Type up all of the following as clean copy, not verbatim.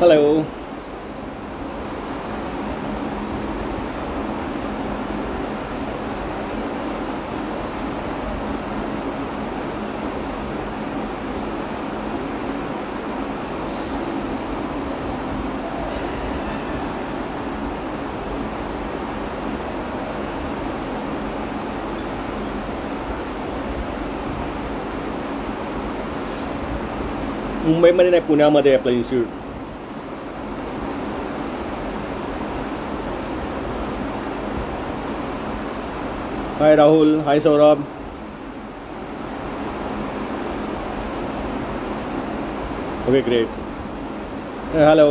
Hello. मुंबईमध्ये नाही, पुण्यामध्ये आहे आपलं institute. Hi Rahul, hi Saurabh. Okay great. Hello.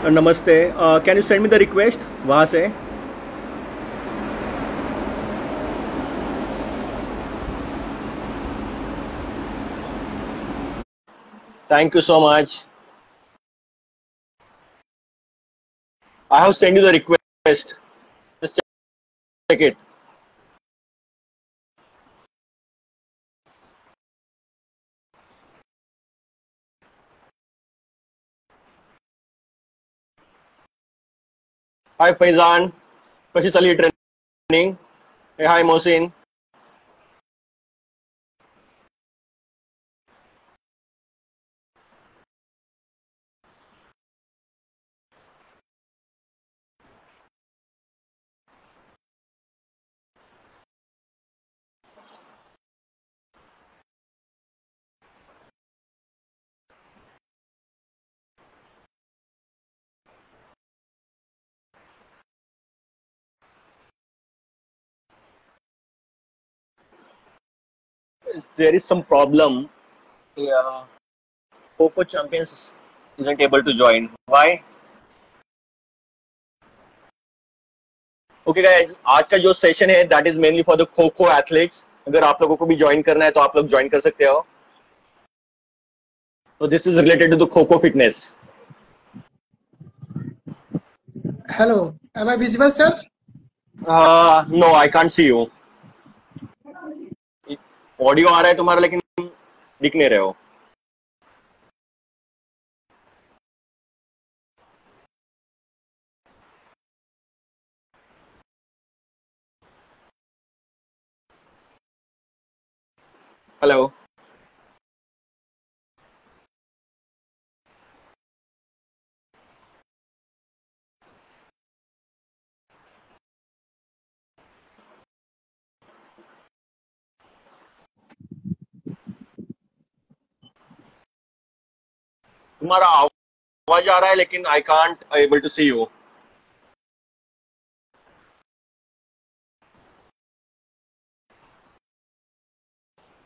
नमस्ते. Can you send me the request वहाँ से? Thank you so much. I have sent you the request. Just check it. Hi Faizan. कशी चालली training? Hey, hi Mohsin. There is some problem. Yeah. Coco Champions isn't able to join. Why? Okay guys, आज का जो session है that is mainly for the kho खो athletes. अगर आप लोगों को भी ज्वाइन करना है तो आप लोग ज्वाइन कर सकते हो. तो this is related to the kho kho fitness. Hello, am I visible, sir? No, I can't see you. Audio आ रहा है तुम्हारा लेकिन दिख नहीं रहे हो. हेलो. तुम्हारा आवाज आ रहा है लेकिन I can't able to see you.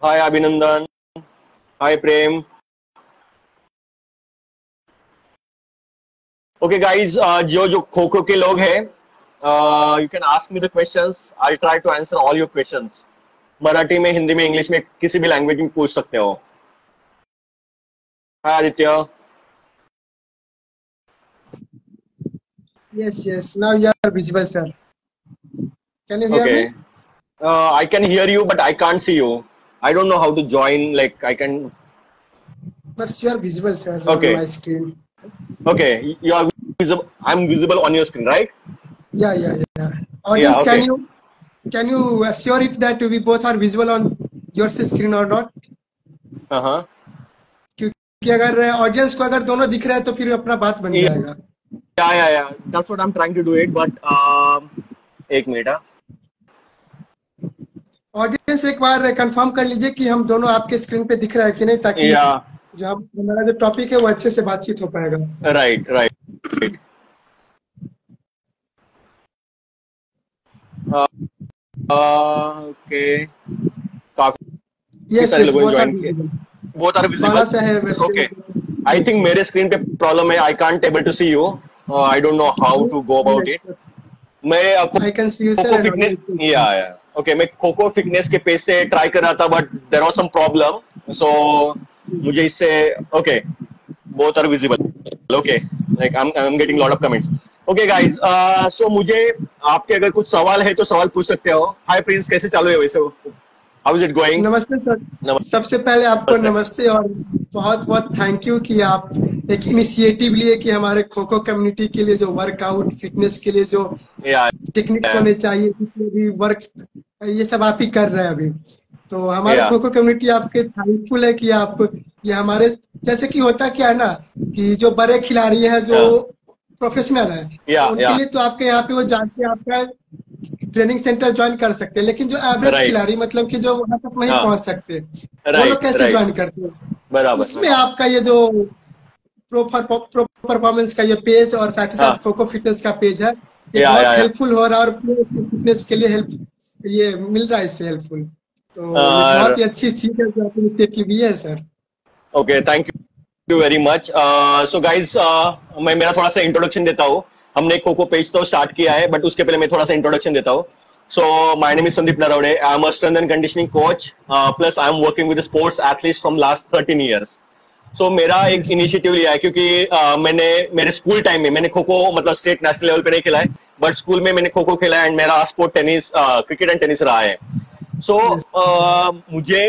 Hi Abhinandan. Hi Prem. Okay guys, जो जो खो खो के लोग हैं, you can ask me the questions. I try to answer all your questions. Marathi में, हिंदी में, इंग्लिश में, किसी भी लैंग्वेज में पूछ सकते हो. हाय Aditya. Yes. Now you are visible, sir. Can you hear Okay. me? I can hear you, but I can't see you. I don't know how to join. Like I can. But you are visible, sir, Okay. on my screen. Okay, you are visible. I'm visible on your screen, right? Yeah. Audience, Yeah. Okay. can you assure it that we both are visible on your screen or not? Uh-huh. क्योंकि अगर audience को अगर दोनों दिख रहा है तो फिर अपना बात बन Yeah. जाएगा. Yeah. That's what I'm trying to do it, but एक मिनट. ऑडियंस एक बार कंफर्म कर लीजिए कि हम दोनों आपके स्क्रीन पे दिख रहा है कि नहीं, ताकि Yeah. जो हमारा जो टॉपिक है वो अच्छे से बातचीत हो पाएगा. Right. Okay. काफी Yes, सारे लोगों ने both are ज्वाइन किया. visible. Both are Bala visible. साहेब, Okay. I think मेरे स्क्रीन पे प्रॉब्लम है. I can't able to see you. I don't know how to go about it. मैं I can see you, sir. खो And fitness always या okay, मैं खो fitness के पेज से ट्राई कर रहा था, but there was some problem, so मुझे इससे okay, both are visible, okay, like I am getting lot of comments. Okay guys, so मुझे आपके अगर कुछ सवाल है तो सवाल पूछ सकते हो। हाय प्रिंस, कैसे चालू है वैसे, हाउ इज इट गोइंग? नमस्ते सर। सबसे पहले आपको नमस्ते। नमस्ते और बहुत बहुत थैंक यू कि आप एक इनिशिएटिव लिए कि हमारे खो खो कम्युनिटी के लिए जो वर्कआउट फिटनेस के लिए जो या टेक्निक्स होने चाहिए, जितने भी वर्क, ये सब आप ही कर रहे हैं अभी। तो हमारे या खो खो कम्युनिटी आपके थैंकफुल है कि आप ये हमारे, जैसे कि होता क्या है ना कि जो बड़े खिलाड़ी हैं जो प्रोफेशनल है, उनके या लिए तो आपके यहाँ पे वो जाके आपका ट्रेनिंग सेंटर ज्वाइन कर सकते हैं, लेकिन जो एवरेज राइट, खिलाड़ी मतलब कि जो वहां तक नहीं हाँ, पहुंच सकते, वो लोग राइट कैसे राइट, ज्वाइन करते हैं? बराबर, उसमें आपका ये जो प्रो परफॉर्मेंस का ये पेज और साथ ही हाँ, साथ खो खो फिटनेस का पेज है, ये या बहुत हेल्पफुल हो रहा है और फिटनेस के लिए हेल्प ये मिल रहा है, इससे हेल्पफुल। तो ये बहुत ही अच्छी चीज है जो आपने इनिशिएटिव ली है sir. Okay, thank you very much. So guys, मैं मेरा थोड़ा सा इंट्रोडक्शन देता हूँ। हमने खो खो पेज तो स्टार्ट किया है, बट उसके पहले मैं थोड़ा सा इंट्रोडक्शन देता हूँ। So my name is Sandeep Naravane, I am a strength and conditioning coach, plus I am working with sports athletes from last 13 years। सो मेरा एक यस इनिशिएटिव लिया है, क्योंकि मैंने मेरे स्कूल टाइम में मैंने खो खो मतलब स्टेट नेशनल लेवल पे नहीं खेला है, बट स्कूल में मैंने खो खो खेला है, एंड मेरा sport tennis, cricket and tennis रहा है। सो यस मुझे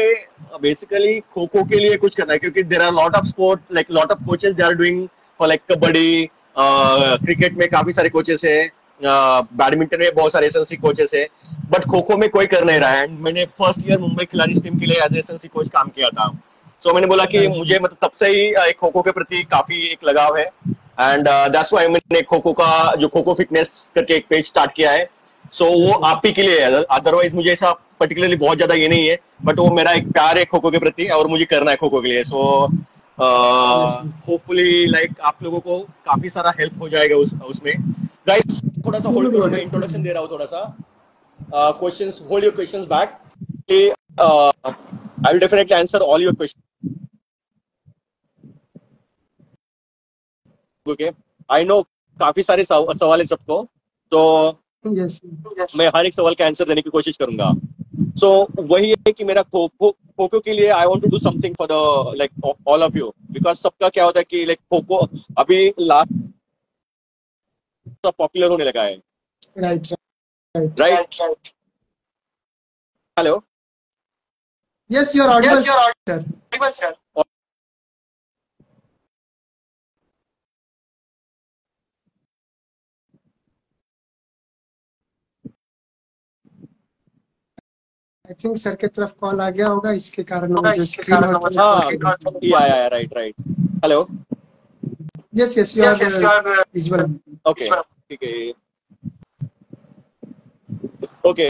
बेसिकली खो खो के लिए कुछ करना है, क्योंकि there are lot of sport, like lot of coaches they are doing for like kabaddi, cricket में काफी सारे कोचेस है, बैडमिंटन में बहुत सारे एसएनसी कोचेस है, बट खो खो में कोई कर नहीं रहा है। एंड मैंने फर्स्ट ईयर मुंबई खिलाड़ी टीम के लिए एज एसएनसी कोच काम किया था। सो मैंने बोला कि राइट मुझे मतलब तब से ही एक खो खो के प्रति काफी एक लगाव है, एंड दैट्स व्हाई मैंने खो खो का जो खो खो फिटनेस करके एक पेज स्टार्ट किया है। सो वो यस आप ही के लिए है, अदरवाइज मुझे ऐसा पर्टिकुलरली बहुत ज्यादा ये नहीं है, बट वो मेरा एक प्यार है खो खो के प्रति, और मुझे करना है खो खो के लिए। सो यस होपफुली लाइक आप लोगों को काफी सारा हेल्प हो जाएगा उसमें। गाइस, थोड़ा सा होल्ड करो, मैं इंट्रोडक्शन दे रहा हूँ थोड़ा सा। Questions, hold your questions back, I will definitely answer all your question. Okay, I know काफी सारे सवाल है सबको, तो यस मैं हर एक सवाल का आंसर देने की कोशिश करूंगा। सो वही है कि मेरा खो खो के लिए I want to do something for the like all of you, because सबका क्या होता है कि लाइक खो खो अभी लास्ट पॉपुलर होने लगा है, right right right? Hello? Yes you are audible sir. I think sir की तरफ कॉल आ गया होगा, इसके कारण मुझे स्क्रीन आउट या right right. Hello? Yes yes you are visual. Okay, ठीक है, ओके।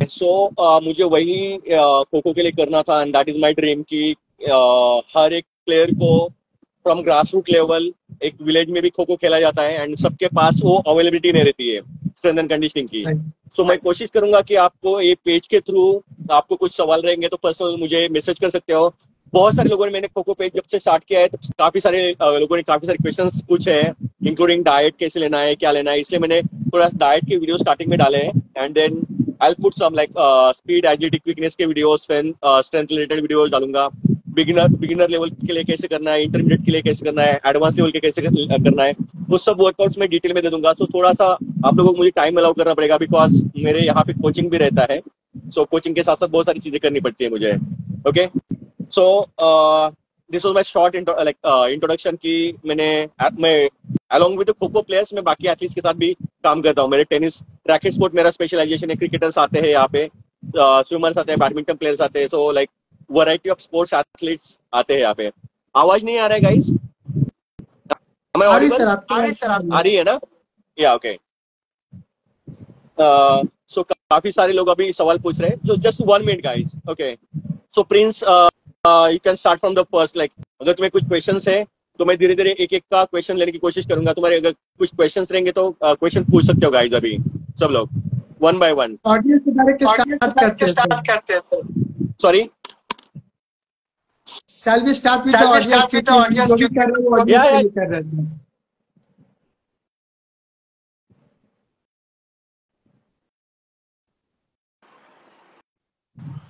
सो मुझे वही खो खो के लिए करना था, and that is my dream कि हर एक प्लेयर को फ्रॉम ग्रास रूट लेवल, एक विलेज में भी खो खो खेला जाता है, एंड सबके पास वो अवेलेबिलिटी नहीं रहती है स्ट्रेंथ एंड कंडीशनिंग की। सो मैं कोशिश करूंगा कि आपको ये पेज के थ्रू आपको कुछ सवाल रहेंगे तो पर्सनल मुझे मैसेज कर सकते हो। बहुत सारे लोगों ने, मैंने खो खो पेज जब से स्टार्ट किया है तो काफी सारे लोगों ने काफी सारे क्वेश्चंस पूछे हैं, इंक्लूडिंग डाइट कैसे लेना है, क्या लेना है, इसलिए मैंने थोड़ा डाइट के वीडियो स्टार्टिंग में डाले हैं, and then I put some like speed, agility, quickness के वीडियो, स्ट्रेंथ रिलेटेड वीडियोस डालूंगा। बिगिनर लेवल के लिए कैसे करना है, इंटरमीडिएट के लिए कैसे करना है, एडवांस लेवल के कैसे करना है, वो सब वर्कआउट्स में डिटेल में दे दूंगा। सो थोड़ा सा आप लोगों को मुझे टाइम अलाउ करना पड़ेगा, बिकॉज मेरे यहाँ पे कोचिंग भी रहता है। सो कोचिंग के साथ साथ बहुत सारी चीजें करनी पड़ती है मुझे। Okay, so this was my short introduction कि मैं along with kho kho players मैं बाकी एथलीट्स के साथ भी काम करता हूँ। मेरे टेनिस रैकेट स्पोर्ट मेरा स्पेशलाइजेशन है, क्रिकेटर्स आते हैं यहाँ पे, स्विमर्स आते हैं, बैडमिंटन प्लेयर्स आते हैं, so like variety of sports athletes आते हैं यहाँ पे। आवाज नहीं आ रहा है गाइस? मैं आ रही ऑडिबल? सर आपकी आ रही है ना? या ओके। सो काफी सारे लोग अभी सवाल पूछ रहे हैं, so just 1 minute guys, okay? So Prince, you can start from the first, like अगर तुम्हें कुछ क्वेश्चंस है तो मैं धीरे धीरे एक एक का क्वेश्चन लेने की कोशिश करूंगा। तुम्हारे अगर कुछ क्वेश्चंस रहेंगे तो क्वेश्चन पूछ सकते हो गाइस अभी सब लोग, वन बाय वन। ऑडियंस से डायरेक्ट स्टार्ट करते हैं। Sorry, shall we start with the audience, क्योंकि जो भी कर रहे हैं वो ऑडियंस के लिए कर रहे हैं।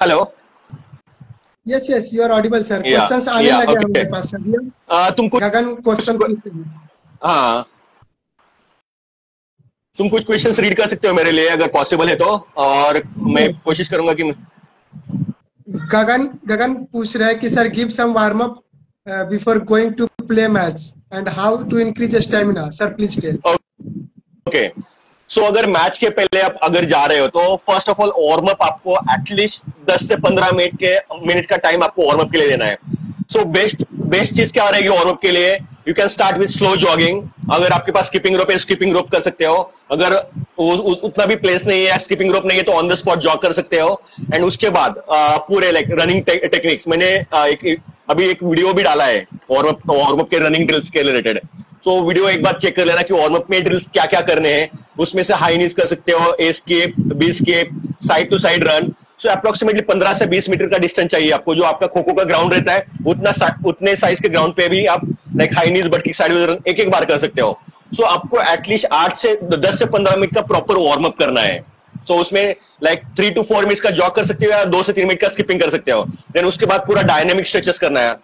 Hello. Yes yes, you are audible sir. या क्वेश्चंस आने या लगे ओके। हमारे पास अभी। हम तुम कुछ गगन क्वेश्चन कुछ- पूछते हैं। हाँ, तुम कुछ क्वेश्चंस रीड कर सकते हो मेरे लिए अगर पॉसिबल है तो, और मैं कोशिश करूंगा कि गगन गगन पूछ रहा है कि sir give some warm up before going to play match and how to increase stamina. Sir please tell. Okay. So अगर मैच के पहले आप अगर जा रहे हो तो first of all warm up आपको एटलीस्ट 10 से 15 मिनट का टाइम आपको वार्म अप के लिए देना है। सो बेस्ट बेस्ट चीज क्या रहेगी वार्म अप के लिए? You can start with slow jogging. अगर आपके पास स्किपिंग रोप है, स्किपिंग रोप कर सकते हो। अगर उतना भी प्लेस नहीं है, स्किपिंग रोप नहीं है, तो ऑन द स्पॉट जॉग कर सकते हो। एंड उसके बाद पूरे लाइक रनिंग टेक्निक्स मैंने अभी एक वीडियो भी डाला है वार्म अप के रनिंग ड्रिल्स के रिलेटेड। तो वीडियो एक बार चेक कर लेना कि वार्म अप में ड्रिल्स क्या क्या करने हैं। उसमें से हाई नीज कर सकते हो, A skip, B skip, side to side run. So approximately 15 से 20 मीटर का डिस्टेंस चाहिए आपको। जो आपका खो खो का ग्राउंड रहता है उतने साइज के ग्राउंड पे भी आप लाइक हाई नीज बट की साइड रन एक एक बार कर सकते हो। सो आपको एटलीस्ट 8 से 10 से 15 मिनट का प्रॉपर वार्म अप करना है। तो उसमें लाइक 3 to 4 मिनट का जॉग कर सकते हो या 2 से 3 मिनट का स्किपिंग कर सकते हो। देन उसके बाद पूरा डायनेमिक स्ट्रेचेस करना है।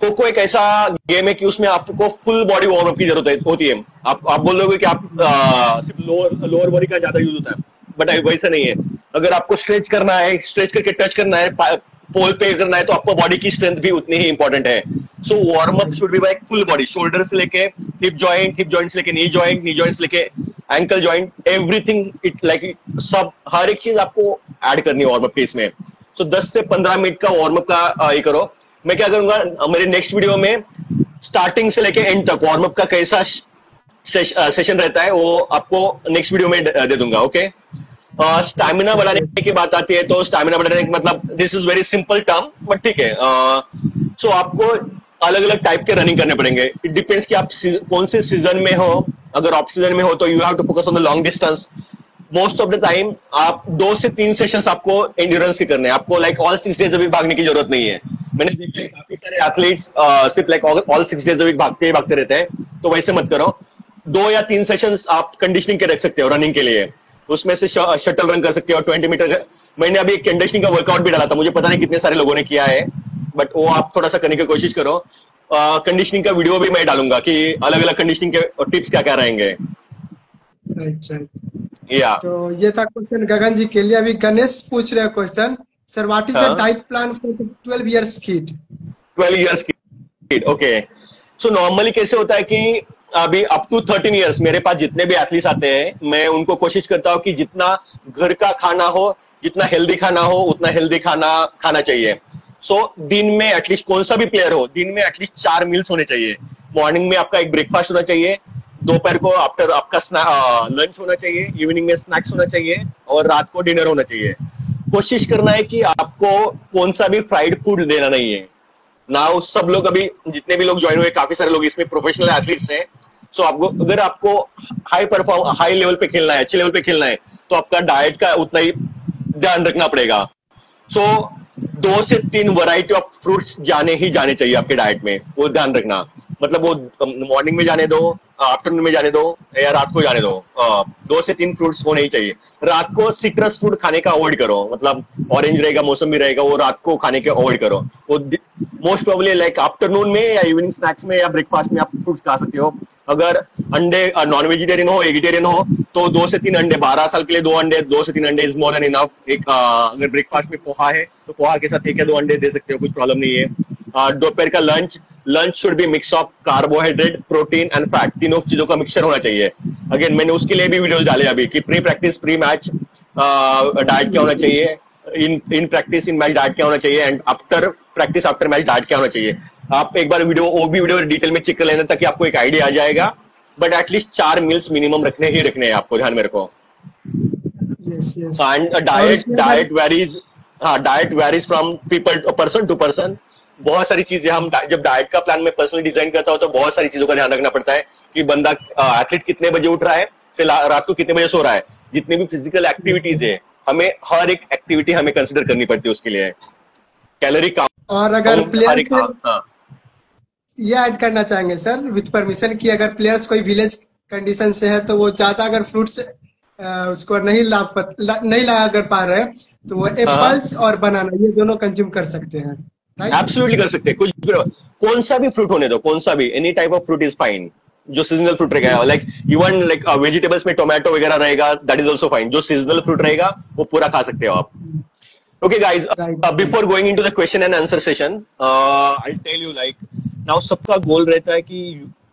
खो खो एक ऐसा गेम है कि उसमें आपको फुल बॉडी वार्म अप की जरूरत होती है। आप बोल रहे कि आप सिर्फ लोअर लोअर बॉडी का ज्यादा यूज होता है, बट वैसा नहीं है। अगर आपको स्ट्रेच करना है, स्ट्रेच करके टच करना है, पोल पे करना है, तो आपको बॉडी की स्ट्रेंथ भी उतनी ही इंपॉर्टेंट है। So warm up should be by full body, shoulder से लेके हिप जॉइंट से लेके नी जॉइंट से लेके ankle joint, everything it like सब हर एक चीज आपको ऐड करनी है वार्म अप के इसमें। सो 10 से 15 मिनट का वार्म अप का ये करो। मैं क्या करूंगा मेरे नेक्स्ट वीडियो में स्टार्टिंग से लेके एंड तक वार्म अप का कैसा सेशन रहता है वो आपको नेक्स्ट वीडियो में दे दूंगा। ओके। स्टैमिना यस बढ़ाने सर। की बात आती है तो स्टैमिना बढ़ाने का मतलब this is very simple term but ठीक है। सो आपको अलग अलग टाइप के रनिंग करने पड़ेंगे। इट डिपेंड्स कि आप कौन से सीजन में हो। अगर ऑफ सीजन में हो तो you have to focus on the long distance. Most of the time आप 2 से 3 सेशंस आपको एंड्योरेंस के करने हैं। आपको लाइक ऑल 6 डेज अभी भागने की जरूरत नहीं है। मैंने देखा है काफी सारे एथलीट्स सिर्फ लाइक ऑल 6 डेज अभी भागते ही भागते रहते हैं, तो वैसे मत करो। 2 या 3 सेशंस आप कंडीशनिंग के रख सकते हो रनिंग के लिए। उसमें से शटल रन कर सकते हो 20 मीटर। मैंने अभी एक कंडीशनिंग का वर्कआउट भी डाला था, मुझे पता नहीं कितने सारे लोगों ने किया है, बट वो आप थोड़ा सा करने की कोशिश करो। कंडीशनिंग का वीडियो भी मैं डालूंगा कि अलग अलग कंडीशनिंग के टिप्स क्या क्या रहेंगे। Right right. या तो ये था क्वेश्चन गगन जी के लिए। अभी गणेश पूछ रहे हैं question. Sir what is the हाँ, diet plan for 12 years kid. 12 years की। ओके। सो नॉर्मली कैसे होता है कि अभी अप टू 13 ईयर्स मेरे पास जितने भी एथलीट्स आते हैं, मैं उनको कोशिश करता हूँ कि जितना घर का खाना हो, जितना हेल्दी खाना हो, उतना हेल्दी खाना खाना चाहिए। सो दिन में एटलीस्ट कोई सा भी प्लेयर हो, दिन में एटलीस्ट 4 मील्स होने चाहिए। मॉर्निंग में आपका एक ब्रेकफास्ट होना चाहिए, दोपहर को आफ्टर आपका लंच होना चाहिए, इवनिंग में स्नैक्स होना चाहिए, और रात को डिनर होना चाहिए। कोशिश करना है कि आपको कौन सा भी फ्राइड फूड देना नहीं है ना। उस सब लोग अभी जितने भी लोग ज्वाइन हुए, काफी सारे लोग इसमें प्रोफेशनल एथलीट्स हैं। सो आपको अगर आपको हाई लेवल पे खेलना है, अच्छे लेवल पे खेलना है, तो आपका डाइट का उतना ही ध्यान रखना पड़ेगा। सो 2 से 3 वैरायटी ऑफ फ्रूट्स जाने ही जाने चाहिए आपके डाइट में, वो ध्यान रखना। मतलब वो मॉर्निंग में जाने दो, आफ्टरनून में जाने दो, या रात को जाने दो। 2 से 3 फ्रूट्स होने ही चाहिए। रात को सिट्रस फूड खाने का अवॉइड करो, मतलब ऑरेंज रहेगा, मौसमी रहेगा, वो रात को खाने के अवॉइड करो। वो मोस्ट प्रोबेबली लाइक आफ्टरनून में या इवनिंग स्नैक्स में या ब्रेकफास्ट में आप फ्रूट्स खा सकते हो। अगर अंडे नॉन वेजिटेरियन हो, वेजिटेरियन हो, तो 2 से 3 अंडे, 12 साल के लिए 2 अंडे, 2 से 3 अंडे इज मोर देन इनफ। एक अगर ब्रेकफास्ट में पोहा है तो पोहा के साथ 1 या 2 अंडे दे सकते हो, कुछ प्रॉब्लम नहीं है। दोपहर का lunch lunch should be mix of carbohydrate, protein and fat, तीनों चीजों का मिक्सचर होना चाहिए। अगेन मैंने उसके लिए भी वीडियोस डाले अभी कि pre practice pre match diet क्या होना चाहिए, in practice in match diet क्या होना चाहिए, and after practice after match diet क्या होना चाहिए। आप एक बार वो भी वीडियो डिटेल में चेक कर लेना ताकि आपको एक आइडिया आ जाएगा। बट एटलीस्ट 4 मील्स मिनिमम रखने ही रखने हैं आपको, ध्यान में रखो। Yes yes. एंड और डाइट इसमें अगर डाइट वेरीज। हाँ, diet varies from people person to person. बहुत सारी चीजें हम जब डाइट का प्लान में पर्सनली डिजाइन करता हूँ तो बहुत सारी चीजों का ध्यान रखना पड़ता है कि बंदा एथलीट कितने बजे उठ रहा है, से रात को कितने बजे सो रहा है। जितनी भी फिजिकल एक्टिविटीज है, हमें हर एक एक्टिविटी हमें कंसिडर करनी पड़ती है उसके लिए। कैलोरी और अगर काउंट हर प्लेयर्स एक। हाँ हाँ। ये ऐड करना चाहेंगे सर विथ परमिशन कि अगर प्लेयर्स कोई विलेज कंडीशन से है तो वो ज्यादा अगर फ्रूट्स उसको नहीं ला कर पा रहे हैं, तो वो हाँ, एप्पल्स और बनाना ये दोनों कंज्यूम कर सकते हैं, राइट? एब्सोल्युटली कर सकते हैं, कुछ भी, कौन सा भी फ्रूट होने दो, कौन सा भी, any type of fruit is fine, जो सीजनल फ्रूट रहेगा, लाइक इवन लाइक वेजिटेबल्स में टोमेटो वगैरह रहेगा, दैट इज ऑल्सो फाइन, जो सीजनल फ्रूट रहेगा वो पूरा खा सकते हो आप। Okay, guys, right, right. before going into the question and answer session, I'll tell you like now सबका गोल रहता है कि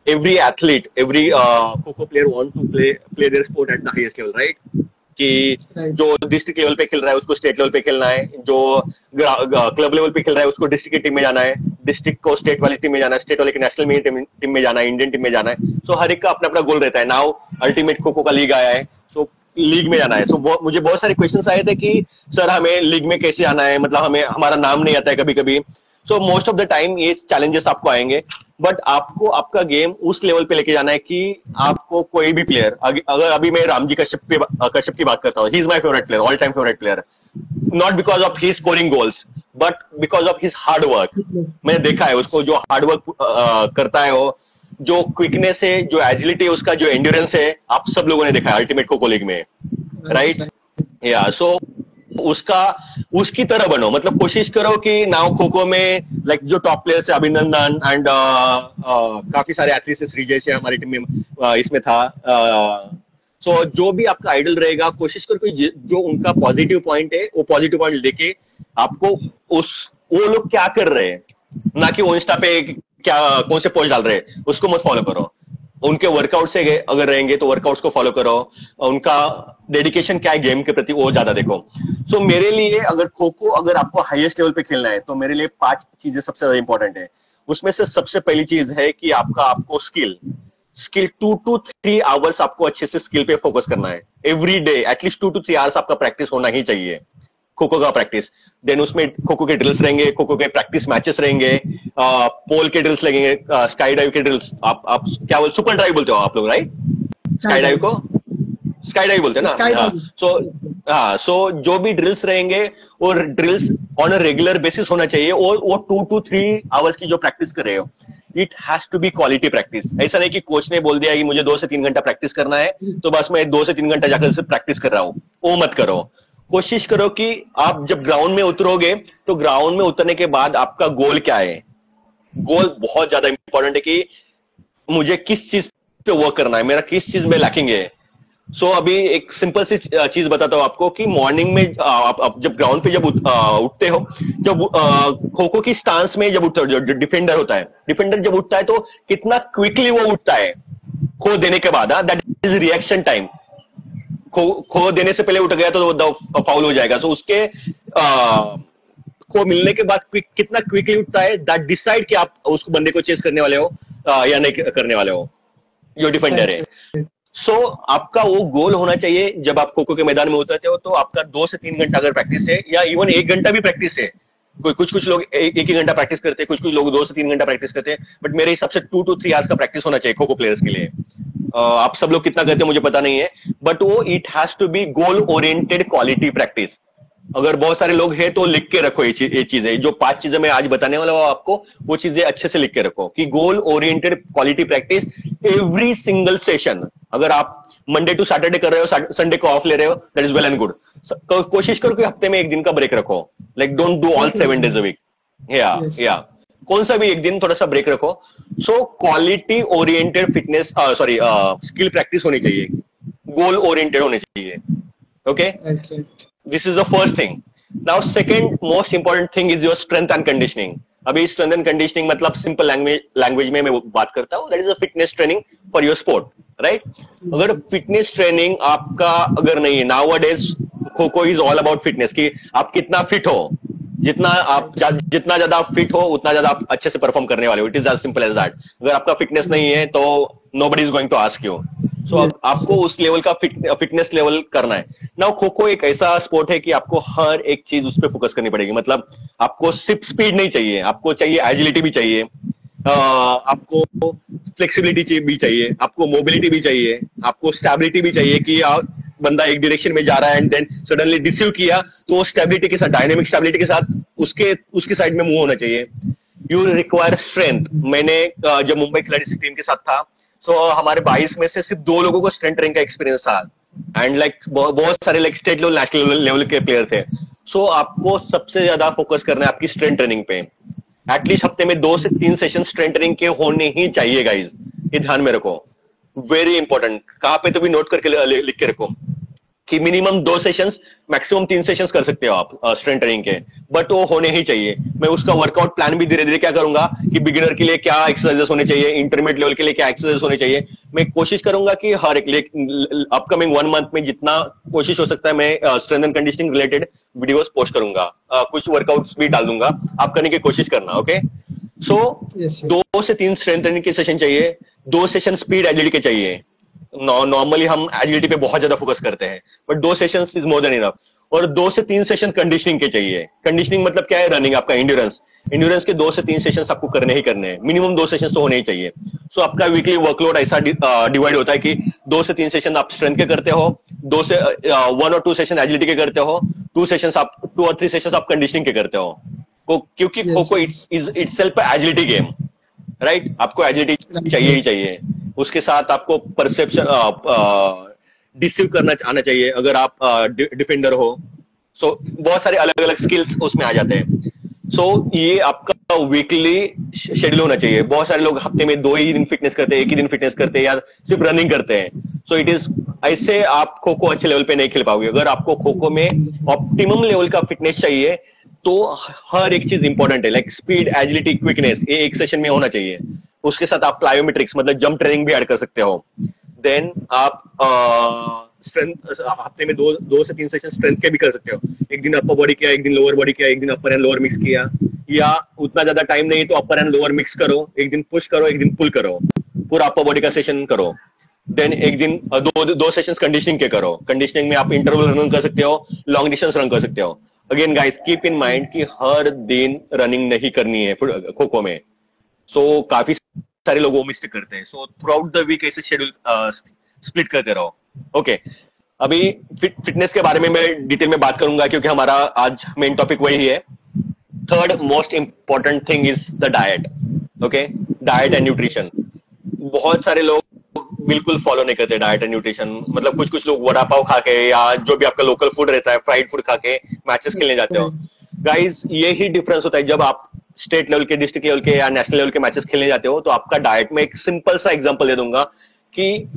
every athlete, every kho kho player want to play their sport at the highest level, right? कि right, जो district level पे खेल रहा है उसको स्टेट लेवल पे खेलना है, जो क्लब लेवल पे खेल रहा है उसको डिस्ट्रिक्ट की टीम में जाना है, डिस्ट्रिक्ट को स्टेट वाली टीम में जाना है, स्टेट वाले की नेशनल में टीम में जाना है, इंडियन टीम में जाना है। सो हर एक का अपना अपना गोल रहता है। नाउ अल्टीमेट खो खो का लीग आया है, सो लीग में जाना है। मुझे बहुत सारे क्वेश्चंस आए थे कि सर हमें लीग में कैसे आना है, मतलब हमें हमारा नाम नहीं आता है कभी कभी। सो मोस्ट ऑफ द टाइम ये चैलेंजेस आपको आएंगे, बट आपको आपका गेम उस लेवल पे लेके जाना है कि आपको कोई भी प्लेयर, अगर अभी मैं रामजी कश्यप की बात करता हूँ, he is my favourite player, all time favourite player, not because of he scoring goals but because of his hard work. मैंने देखा है उसको, जो हार्ड वर्क करता है वो, जो क्विकनेस है, जो एजिलिटी है उसका, जो एंड्योरेंस है, आप सब लोगों ने देखा है अल्टीमेट खो खो लीग में, राइट, राइट? या सो उसका उसकी तरह बनो, मतलब कोशिश करो कि नाउ खो खो में लाइक जो टॉप प्लेयर्स है, अभिनंदन एंड काफी सारे एथलीट्स, श्रीजय से हमारी टीम में इसमें था। सो जो भी आपका आइडल रहेगा, कोशिश करो कि जो उनका पॉजिटिव पॉइंट है वो पॉजिटिव पॉइंट लेके आपको उस वो लोग क्या कर रहे हैं, ना कि वो इंस्टा पे क्या कौन से पोस्ट डाल रहे हैं उसको मत फॉलो करो। उनके वर्कआउट से अगर रहेंगे तो वर्कआउट्स को फॉलो करो, उनका डेडिकेशन क्या है गेम के प्रति वो ज्यादा देखो। सो मेरे लिए अगर खो खो अगर आपको हाईएस्ट लेवल पे खेलना है तो मेरे लिए 5 चीजें सबसे ज्यादा इंपॉर्टेंट है। उसमें से सबसे पहली चीज है कि आपको स्किल स्किल 2 to 3 आवर्स आपको अच्छे से स्किल पे फोकस करना है every day, at least 2 to 3 hours आपका प्रैक्टिस होना ही चाहिए, खो खो का प्रैक्टिस। देन उसमें खो खो के ड्रिल्स रहेंगे, खो खो के प्रैक्टिस मैचेस रहेंगे, पोल के ड्रिल्स लगेंगे, स्काई डाइव के ड्रिल्स, आप क्या बोल, सुपर ड्राइव बोलते हो आप लोग, right? Sky sky dive dive, को स्काई डाइव बोलते हैं स्काई ना, हाँ। डाइव। सो सो जो भी ड्रिल्स रहेंगे वो drills on a regular basis होना चाहिए, और वो 2 to 3 आवर्स की जो प्रैक्टिस कर रहे हो, it has to be quality practice. ऐसा नहीं कि कोच ने बोल दिया कि मुझे 2 से 3 घंटा प्रैक्टिस करना है तो बस मैं 2 से 3 घंटा जाकर से प्रैक्टिस कर रहा हूं, वो मत करो। कोशिश करो कि आप जब ग्राउंड में उतरोगे तो ग्राउंड में उतरने के बाद आपका गोल क्या है। गोल बहुत ज्यादा इंपॉर्टेंट है कि मुझे किस चीज पे वर्क करना है, मेरा किस चीज में लैकिंग है। अभी एक सिंपल सी चीज बताता हूँ आपको कि मॉर्निंग में आप जब ग्राउंड पे जब उठते हो, जब खो खो की स्टांस में जब उठते हो, जो डिफेंडर होता है, डिफेंडर जब उठता है तो कितना क्विकली वो उठता है खो देने के बाद, दैट इज रिएक्शन टाइम। खो देने से पहले उठ गया तो वो फाउल हो जाएगा। सो उसके खो मिलने के बाद कितना क्विकली उठता है, दैट डिसाइड कि आप उसको बंदे को चेस करने वाले हो या नहीं करने वाले हो, जो डिफेंडर राइट, है। आपका वो गोल होना चाहिए जब आप खो खो के मैदान में उतरते हो, तो आपका 2 से 3 घंटा अगर प्रैक्टिस है या इवन 1 घंटा भी प्रैक्टिस है, कुछ लोग एक ही घंटा प्रैक्टिस करते हैं, कुछ लोग 2 से 3 घंटा प्रैक्टिस करते हैं, बट मेरे हिसाब से 2 to 3 आवर्स का प्रैक्टिस होना चाहिए खो खो प्लेयर्स के लिए। आप सब लोग कितना करते हैं मुझे पता नहीं है, बट वो it has to be goal oriented quality practice. अगर बहुत सारे लोग हैं तो लिख के रखो ये चीजें, जो 5 चीजें मैं आज बताने वाला हूं आपको, वो चीजें अच्छे से लिख के रखो कि गोल oriented quality practice every single session. अगर आप मंडे टू सैटरडे कर रहे हो, संडे को ऑफ ले रहे हो, that is well and good. कोशिश करो कि हफ्ते में एक दिन का ब्रेक रखो, like don't do all 7 days a week। Yes, या कौन सा भी एक दिन थोड़ा सा ब्रेक रखो। Quality oriented fitness sorry skill practice होनी चाहिए, गोल ओरिएंटेड होने चाहिए। Okay, right, right, this is the first thing. Now second most important thing is your strength and conditioning. अभी strength and conditioning मतलब simple language में मैं बात करता हूँ, that is a fitness training for your sport, right? अगर fitness training आपका अगर नहीं है, nowadays kho kho is all about fitness, कि आप कितना fit हो, जितना ज्यादा आप फिट हो उतना ज्यादा आप अच्छे से परफॉर्म करने वाले हो। It is as simple as that. अगर आपका फिटनेस नहीं है तो nobody is going to ask you. आपको उस लेवल का फिटनेस लेवल करना है ना। खो खो एक ऐसा स्पोर्ट है कि आपको हर एक चीज उस पर फोकस करनी पड़ेगी। मतलब आपको सिर्फ स्पीड नहीं चाहिए, आपको चाहिए एजिलिटी भी चाहिए, आपको फ्लेक्सिबिलिटी भी चाहिए, आपको मोबिलिटी भी चाहिए, आपको स्टेबिलिटी भी चाहिए कि बंदा एक डायरेक्शन में जा रहा है एंड देन सडनली डिसीव किया तो वो स्टेबिलिटी के साथ, डायनेमिक स्टेबिलिटी के साथ उसके साइड में मूव होना चाहिए। You require strength. मैंने जब मुंबई खिलाड़ी टीम के साथ था, हमारे 22 में से सिर्फ 2 लोगों को स्ट्रेंथ ट्रेनिंग का एक्सपीरियंस था। एंड लाइक बहुत सारे like state level national level के प्लेयर थे. सो आपको सबसे ज्यादा फोकस करना है आपकी स्ट्रेंथ ट्रेनिंग पे. एटलीस्ट हफ्ते में 2 से 3 सेशन स्ट्रेंथ ट्रेनिंग के होने ही चाहिए गाइज. ये ध्यान में रखो, वेरी इंपॉर्टेंट. कहाँ पे तो भी नोट करके लिख के रखो कि मिनिमम 2 सेशंस, मैक्सिमम 3 सेशंस कर सकते हो आप स्ट्रेंथ ट्रेनिंग के, बट वो होने ही चाहिए. मैं उसका वर्कआउट प्लान भी धीरे धीरे क्या करूंगा कि बिगिनर के लिए क्या एक्सरसाइजेस होने चाहिए, इंटरमीडिएट लेवल के लिए क्या एक्सरसाइजेस होने चाहिए. मैं कोशिश करूंगा कि हर एक अपकमिंग 1 मंथ में जितना कोशिश हो सकता है मैं strength and conditioning related videos post करूंगा. कुछ वर्कआउट्स भी डाल दूंगा, आप करने की कोशिश करना. ओके. सो Yes, sir. 2 से 3 स्ट्रेंथ ट्रेनिंग के सेशन चाहिए, 2 सेशन स्पीड एजिलिटी के चाहिए. नॉर्मली हम एजिलिटी पे बहुत ज्यादा फोकस करते हैं, but 2 sessions is more than enough. और 2 से 3 सेशन कंडीशनिंग के चाहिए. कंडीशनिंग मतलब क्या है? रनिंग, आपका इंड्योरेंस. इंड्योरेंस के 2 से 3 सेशंस आपको करने ही करने हैं, मिनिमम 2 सेशंस तो होने ही चाहिए. सो आपका वीकली वर्कलोड ऐसा डिवाइड होता है कि 2 से 3 सेशन आप स्ट्रेंथ के करते हो, 1 और 2 सेशन एजिलिटी के करते हो, 2 और 3 सेशंस आप कंडीशनिंग के करते हो. क्योंकि Yes, खो sir. Is itself agility game, right? आपको एजिलिटी चाहिए ही Right. चाहिए. उसके साथ आपको परसेप्शन डिसीव करना आना चाहिए अगर आप डिफेंडर हो. सो बहुत सारे अलग अलग स्किल्स उसमें आ जाते हैं. सो ये आपका वीकली शेड्यूल होना चाहिए. बहुत सारे लोग हफ्ते में 2 ही दिन फिटनेस करते हैं, 1 ही दिन फिटनेस करते हैं, या सिर्फ रनिंग करते हैं. सो इट इज ऐसे आप खो खो अच्छे लेवल पे नहीं खेल पाओगे. अगर आपको खो खो में ऑप्टिमम लेवल का फिटनेस चाहिए तो हर एक चीज इंपॉर्टेंट है, लाइक स्पीड, एजिलिटी, क्विकनेस, ये एक सेशन में होना चाहिए. उसके साथ आप प्लायोमेट्रिक्स मतलब जंप ट्रेनिंग भी ऐड कर सकते हो. देन आप स्ट्रेंथ हफ्ते में 2 से 3 सेशन स्ट्रेंथ के भी कर सकते हो. एक दिन अपर बॉडी किया, एक दिन लोअर बॉडी किया, एक दिन अपर एंड लोअर मिक्स किया, या उतना ज्यादा टाइम नहीं तो अपर एंड लोअर मिक्स करो. एक दिन पुश करो, एक दिन पुल करो, पूरा अपर बॉडी का सेशन करो. देन एक दिन दो सेशंस कंडीशनिंग के करो. कंडीशनिंग में आप इंटरवल रन कर सकते हो, लॉन्ग डिस्टेंस रन कर सकते हो. Again guys keep in mind कि हर दिन रनिंग नहीं करनी है खो खो में. सो काफी सारे लोग वो मिस्टेक करते हैं. So throughout the week ऐसे शेड्यूल स्प्लिट करते रहो. ओके. अभी फिटनेस के बारे में मैं डिटेल में बात करूंगा क्योंकि हमारा आज मेन टॉपिक वही है. Third most important thing is the diet. Okay. Diet and nutrition. बहुत सारे लोग बिल्कुल फॉलो नहीं करते डाइट एंड न्यूट्रिशन. मतलब कुछ कुछ लोग वड़ा पाव खा के या जो भी आपका लोकल फूड रहता है, फ्राइड फूड खा के मैचेस खेलने जाते हो. गाइस ये ही डिफरेंस होता है. जब आप स्टेट लेवल के, डिस्ट्रिक्ट लेवल के या नेशनल लेवल के मैचेस खेलने जाते हो तो आपका डाइट में एक सिंपल सा एग्जांपल दे दूंगा कि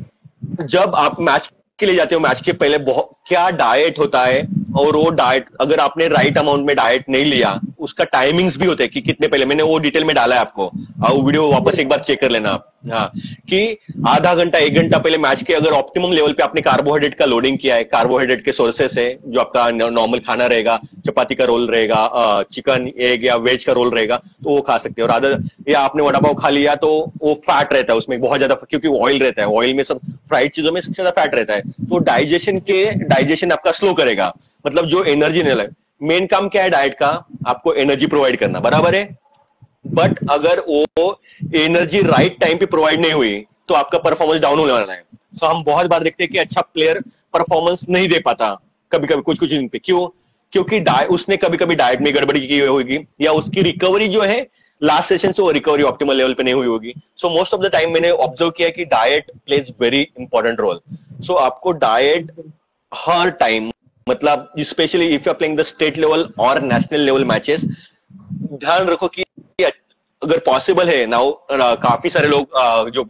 जब आप मैच के लिए जाते हो, मैच के पहले बहुत क्या डाइट होता है. और वो डाइट अगर आपने राइट अमाउंट में डाइट नहीं लिया, उसका टाइमिंग्स भी होते हैं कि कितने पहले. मैंने वो डिटेल में डाला है आपको, वो वीडियो वापस एक बार चेक कर लेना आप. हाँ, कि आधा घंटा 1 घंटा पहले मैच के अगर ऑप्टिमम लेवल पे आपने कार्बोहाइड्रेट का लोडिंग किया है, कार्बोहाइड्रेट के सोर्सेस है जो आपका नॉर्मल खाना रहेगा, चपाती का रोल रहेगा, चिकन, एग या वेज का रोल रहेगा, तो वो खा सकते हो. और आधा या आपने वड़ा पाव खा लिया तो वो फैट रहता है उसमें बहुत ज्यादा, क्योंकि ऑयल रहता है. ऑयल में सब फ्राइड चीजों में सबसे ज्यादा फैट रहता है. तो डाइजेशन आपका स्लो करेगा. मतलब जो एनर्जी नहीं लगे. मेन काम क्या है डाइट का? आपको एनर्जी प्रोवाइड करना, बराबर है. बट अगर वो एनर्जी राइट टाइम पे प्रोवाइड नहीं हुई तो आपका परफॉर्मेंस डाउन होने वाला है. सो हम बहुत बार देखते हैं कि अच्छा प्लेयर परफॉर्मेंस नहीं दे पाता कभी कभी कुछ कुछ दिन पे. क्यों? क्योंकि उसने कभी कभी डाइट में गड़बड़ी की होगी, या उसकी रिकवरी जो है लास्ट सेशन से वो रिकवरी ऑप्टिमल लेवल पे नहीं हुई होगी. So most of the time मैंने ऑब्जर्व किया कि diet plays very important role. So आपको डाइट हर टाइम, मतलब specially if you are playing the state level और नेशनल लेवल मैचेस, ध्यान रखो कि अगर पॉसिबल है नाउ. काफी सारे लोग जो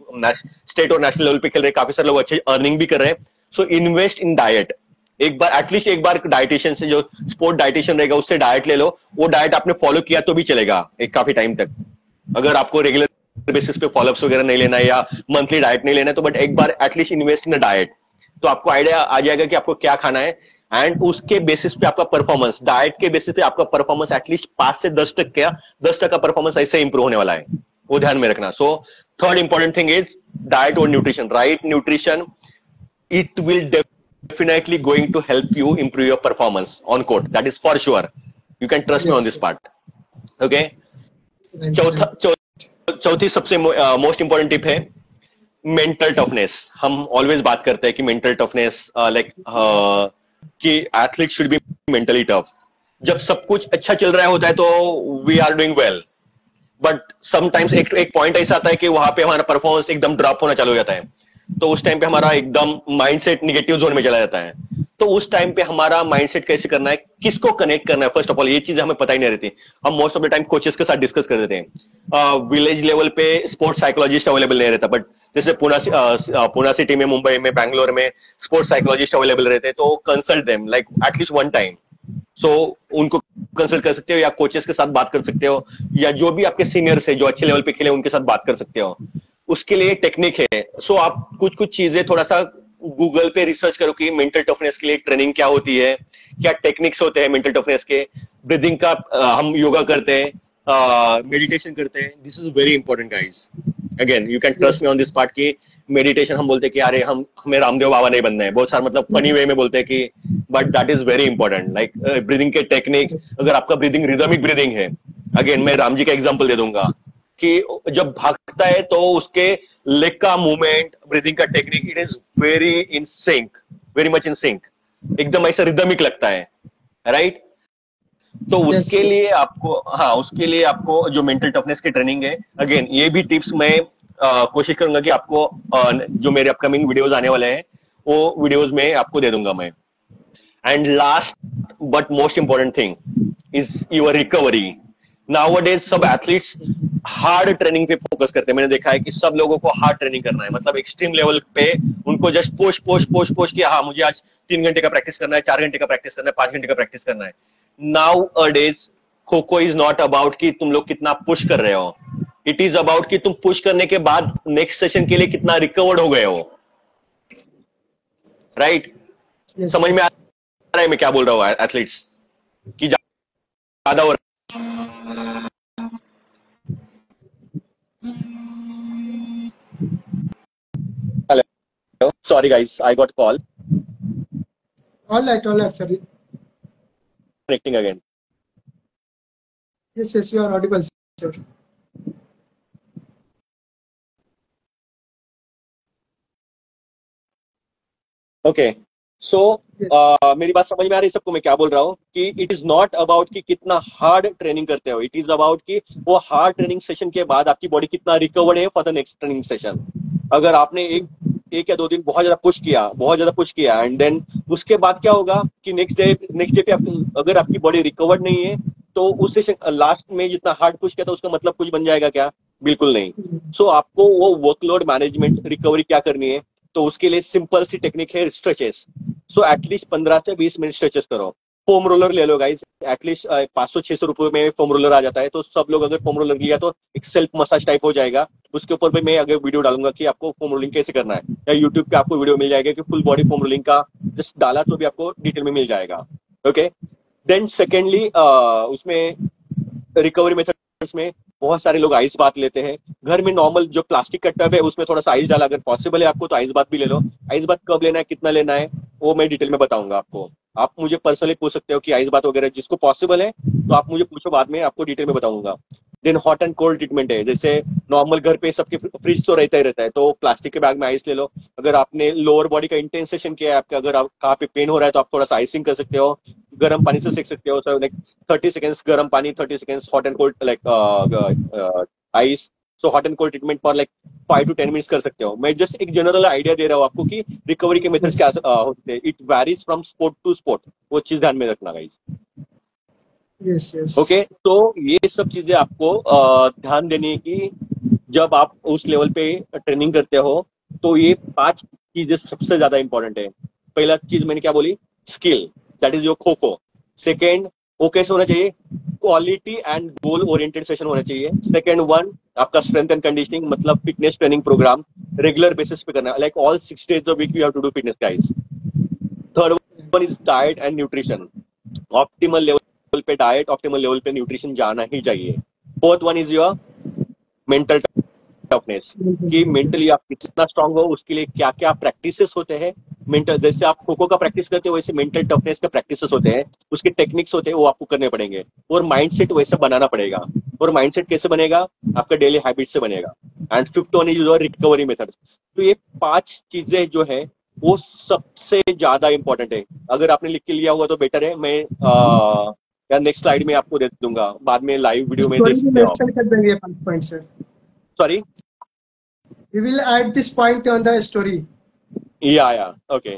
स्टेट और नेशनल लेवल पे खेल रहे हैं, काफी सारे लोग अच्छे अर्निंग भी कर रहे हैं. So invest in diet. एक बार एटलीस्ट एक बार डाइटिशियन से, जो स्पोर्ट डाइटिशियन रहेगा उससे डाइट ले लो. वो डाइट आपने फॉलो किया तो भी चलेगा एक काफी टाइम तक. अगर आपको रेगुलर बेसिस पे फॉलोअप्स वगैरह नहीं लेना है या मंथली डाइट नहीं लेना है, तो बट एक बार एटलीस्ट इन्वेस्ट इन डाइट, तो आपको आइडिया आ जाएगा कि आपको क्या खाना है. एंड उसके बेसिस पे आपका परफॉर्मेंस, डाइट के बेसिस पे आपका परफॉर्मेंस एटलीस्ट 5 से 10% परफॉर्मेंस ऐसे इंप्रूव होने वाला है. वो ध्यान में रखना. So third important thing is diet और nutrition. Right nutrition, it will definitely going to help you improve your performance on court. That is for sure. You can trust me on Yes, this sir. part. Okay. Right, चौथी सबसे most important tip है mental toughness. हम always बात करते हैं कि mental toughness, like कि athlete should be mentally tough. जब सब कुछ अच्छा चल रहा होता है तो we are doing well, but sometimes एक पॉइंट ऐसा आता है कि वहां पे हमारा परफॉर्मेंस एकदम ड्रॉप होना चालू हो जाता है. तो उस टाइम पे हमारा एकदम माइंडसेट निगेटिव जोन में चला जाता है। तो उस टाइम पे हमारा माइंडसेट कैसे करना है, किसको कनेक्ट करना है, फर्स्ट ऑफ ऑल ये चीजें हमें पता ही नहीं रहती। हम most of the time coaches के साथ डिस्कस कर देते हैं। विलेज लेवल पे स्पोर्ट्स साइकोलॉजिस्ट अवेलेबल नहीं रहता, बट जैसे पुणे सिटी में, मुंबई में, बैंगलोर में स्पोर्ट्स साइकोलॉजिस्ट अवेलेबल रहते हैं, तो consult them like at least one time. So उनको कंसल्ट कर सकते हो, या कोचेस के साथ बात कर सकते हो, या जो भी आपके सीनियर्स है जो अच्छे लेवल पे खेले उनके साथ बात कर सकते हो। उसके लिए टेक्निक है। सो आप कुछ कुछ चीजें थोड़ा सा गूगल पे रिसर्च करो कि मेंटल टफनेस के लिए ट्रेनिंग क्या होती है, क्या टेक्निक्स होते हैं मेंटल टफनेस के। ब्रीदिंग का हम योगा करते हैं, मेडिटेशन करते हैं। This is very important guys. Again you can trust Yes. Me on this part की मेडिटेशन हम बोलते हैं कि अरे हमें रामदेव बाबा नहीं बनना है, बहुत सारा मतलब फनी वे में बोलते हैं कि, but that is very important. Like breathing के टेक्निक्स, अगर आपका ब्रीदिंग रिदमिक ब्रीदिंग है, अगेन मैं राम जी का एग्जांपल दे दूंगा कि जब भागता है तो उसके लेग का मूवमेंट, ब्रीदिंग का technique, it is very in sync, very much in sync, एकदम ऐसा रिदमिक लगता है, राइट? तो Yes. उसके लिए आपको, हाँ, उसके लिए आपको जो मेंटल टफनेस की ट्रेनिंग है, अगेन ये भी टिप्स मैं कोशिश करूंगा कि आपको जो मेरे अपकमिंग वीडियोस आने वाले हैं वो वीडियोस में आपको दे दूंगा मैं। And last but most important thing is your recovery. Nowadays सब एथलीट्स हार्ड ट्रेनिंग पे फोकस करते हैं। मैंने देखा है कि सब लोगों को हार्ड ट्रेनिंग करना है, मतलब एक्सट्रीम लेवल पे उनको just push push push push किया, हाँ मुझे आज 3 घंटे का प्रैक्टिस करना है, 4 घंटे का प्रैक्टिस करना है, 5 घंटे का प्रैक्टिस करना है। Nowadays kho kho is not about कि तुम लोग कितना पुश कर रहे हो, इट इज अबाउट कि तुम पुश करने के बाद नेक्स्ट सेशन के लिए कितना रिकवर्ड हो गए हो, राइट? Yes. समझ में आ Yes. रहा है मैं क्या बोल रहा हूँ एथलीट्स की? ज्यादा हो रहा है। Sorry guys, I got call, All right, sir. Connecting again. Yes, yes, you are audible, sir. Okay, so Yes. मेरी बात समझ में आ रही है सबको मैं क्या बोल रहा हूँ? कि इट इज नॉट अबाउट कि कितना हार्ड ट्रेनिंग करते हो, इट इज अबाउट कि वो हार्ड ट्रेनिंग सेशन के बाद आपकी बॉडी कितना रिकवर्ड है for the next training session. अगर आपने एक या 2 दिन बहुत ज्यादा पुश किया एंड देन उसके बाद क्या होगा कि नेक्स्ट डे पे अगर आपकी बॉडी रिकवर्ड नहीं है तो उस सेशन लास्ट में जितना हार्ड पुश किया था उसका मतलब कुछ बन जाएगा क्या? बिल्कुल नहीं। सो आपको वो वर्कलोड मैनेजमेंट रिकवरी क्या करनी है, तो उसके लिए सिंपल सी टेक्निक है स्ट्रेचेस। सो एटलीस्ट 15 से 20 मिनट स्ट्रेचेस करो। फोम रोलर ले लो गाइस, एटलीस्ट 500-600 रुपए में फोम रोलर आ जाता है, तो सब लोग अगर फोम रोलर लिया तो एक सेल्फ मसाज टाइप हो जाएगा। उसके ऊपर भी मैं अगर वीडियो डालूंगा कि आपको फोम रोलिंग कैसे करना है, या यूट्यूब पे आपको वीडियो मिल जाएगा कि फुल बॉडी फोम रोलिंग का जस्ट डाला तो भी आपको डिटेल में मिल जाएगा। ओके, देन सेकेंडली उसमें रिकवरी मेथड्स में बहुत सारे लोग आइस बात लेते हैं। घर में नॉर्मल जो प्लास्टिक का टब है उसमें थोड़ा सा आइस डाला, अगर पॉसिबल है आपको तो आइस बात भी ले लो। आइस बात कब लेना है, कितना लेना है, वो मैं डिटेल में बताऊंगा आपको। आप मुझे पर्सनली पूछ सकते हो कि आइस बात वगैरह जिसको पॉसिबल है तो आप मुझे पूछो, बाद में आपको डिटेल में बताऊंगा। Then hot and cold treatment है, जैसे नॉर्मल घर पे सबके फ्रिज तो रहता ही रहता है, तो प्लास्टिक के बैग में आइस ले लो। अगर आपने लोअर बॉडी का इंटेंस सेशन किया है आपका, अगर आप कहाँ पे पेन हो रहा है तो आप थोड़ा सा आइसिंग कर सकते हो, गर्म पानी से सेक सकते हो। सर लाइक 30 सेकेंड्स गर्म पानी, 30 seconds hot and cold like ice. So hot and cold treatment for like 5 to 10 minutes कर सकते हो। मैं जस्ट एक जनरल आइडिया दे रहा हूँ आपको कि रिकवरी के मेथड्स Yes. क्या होते हैं। It varies from sport to sport, वो चीज ध्यान में रखना गाइस। Yes. Yes. ओके, तो ये सब चीजें आपको ध्यान देने की, जब आप उस लेवल पे ट्रेनिंग करते हो तो ये 5 चीजें सबसे ज्यादा इंपॉर्टेंट है। पहला चीज मैंने क्या बोली, skill, that is your kho kho. Second, वो कैसे होना चाहिए, quality and goal oriented session होना चाहिए। सेकेंड वन, आपका स्ट्रेंथ एंड कंडीशनिंग, मतलब fitness training program regular basis पे करना, like all 6 days a week you have to do fitness guys। Third one is diet and nutrition, optimal level पे diet, optimal level पे nutrition जाना ही चाहिए। Fourth one is your mental toughness, कि mentally Yes. आप कितना strong हो, उसके लिए क्या क्या प्रैक्टिसेस होते हैं। मेंटल, जैसे आप खो खो का प्रैक्टिस करते हो वैसे मेंटल टफनेस का प्रैक्टिसेस होते हैं, उसके टेक्निक्स होते हैं, वो आपको करने पड़ेंगे। और माइंडसेट वैसे बनाना पड़ेगा। और माइंडसेट कैसे बनेगा, आपका डेली हैबिट से बनेगा। And fifth one is your recovery methods. तो ये 5 चीजें जो है वो सबसे ज्यादा इंपॉर्टेंट है। अगर आपने लिख के लिया हुआ तो बेटर है, मैं या नेक्स्ट स्लाइड में आपको दे दूंगा, बाद में लाइव वीडियो में देख Story में सकते हो आप। mention कर देंगे 5 points, sir. Sorry, We will add this point on the story. या ओके।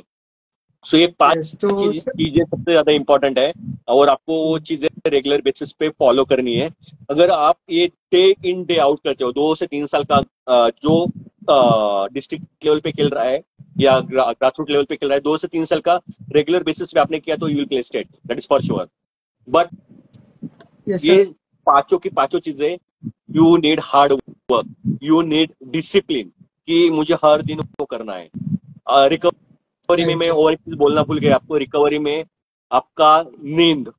सो ये 5 Yes. तो चीजें सबसे ज्यादा इंपॉर्टेंट है और आपको वो चीजें रेगुलर बेसिस पे फॉलो करनी है। अगर आप ये डे इन डे आउट करते हो, 2 से 3 साल का जो डिस्ट्रिक्ट लेवल पे खेल रहा है या ग्रासरूट लेवल पे खेल रहा है, 2 से 3 साल का रेगुलर बेसिस पे आपने किया तो you will play state, that is for sure. But yes ये sir. पांचों की पांचों चीजें, you need hard work, you need discipline कि मुझे हर दिन वो करना है। रिकवरी में मैं Right. और एक चीज बोलना भूल गया आपको, रिकवरी में आपका नींद,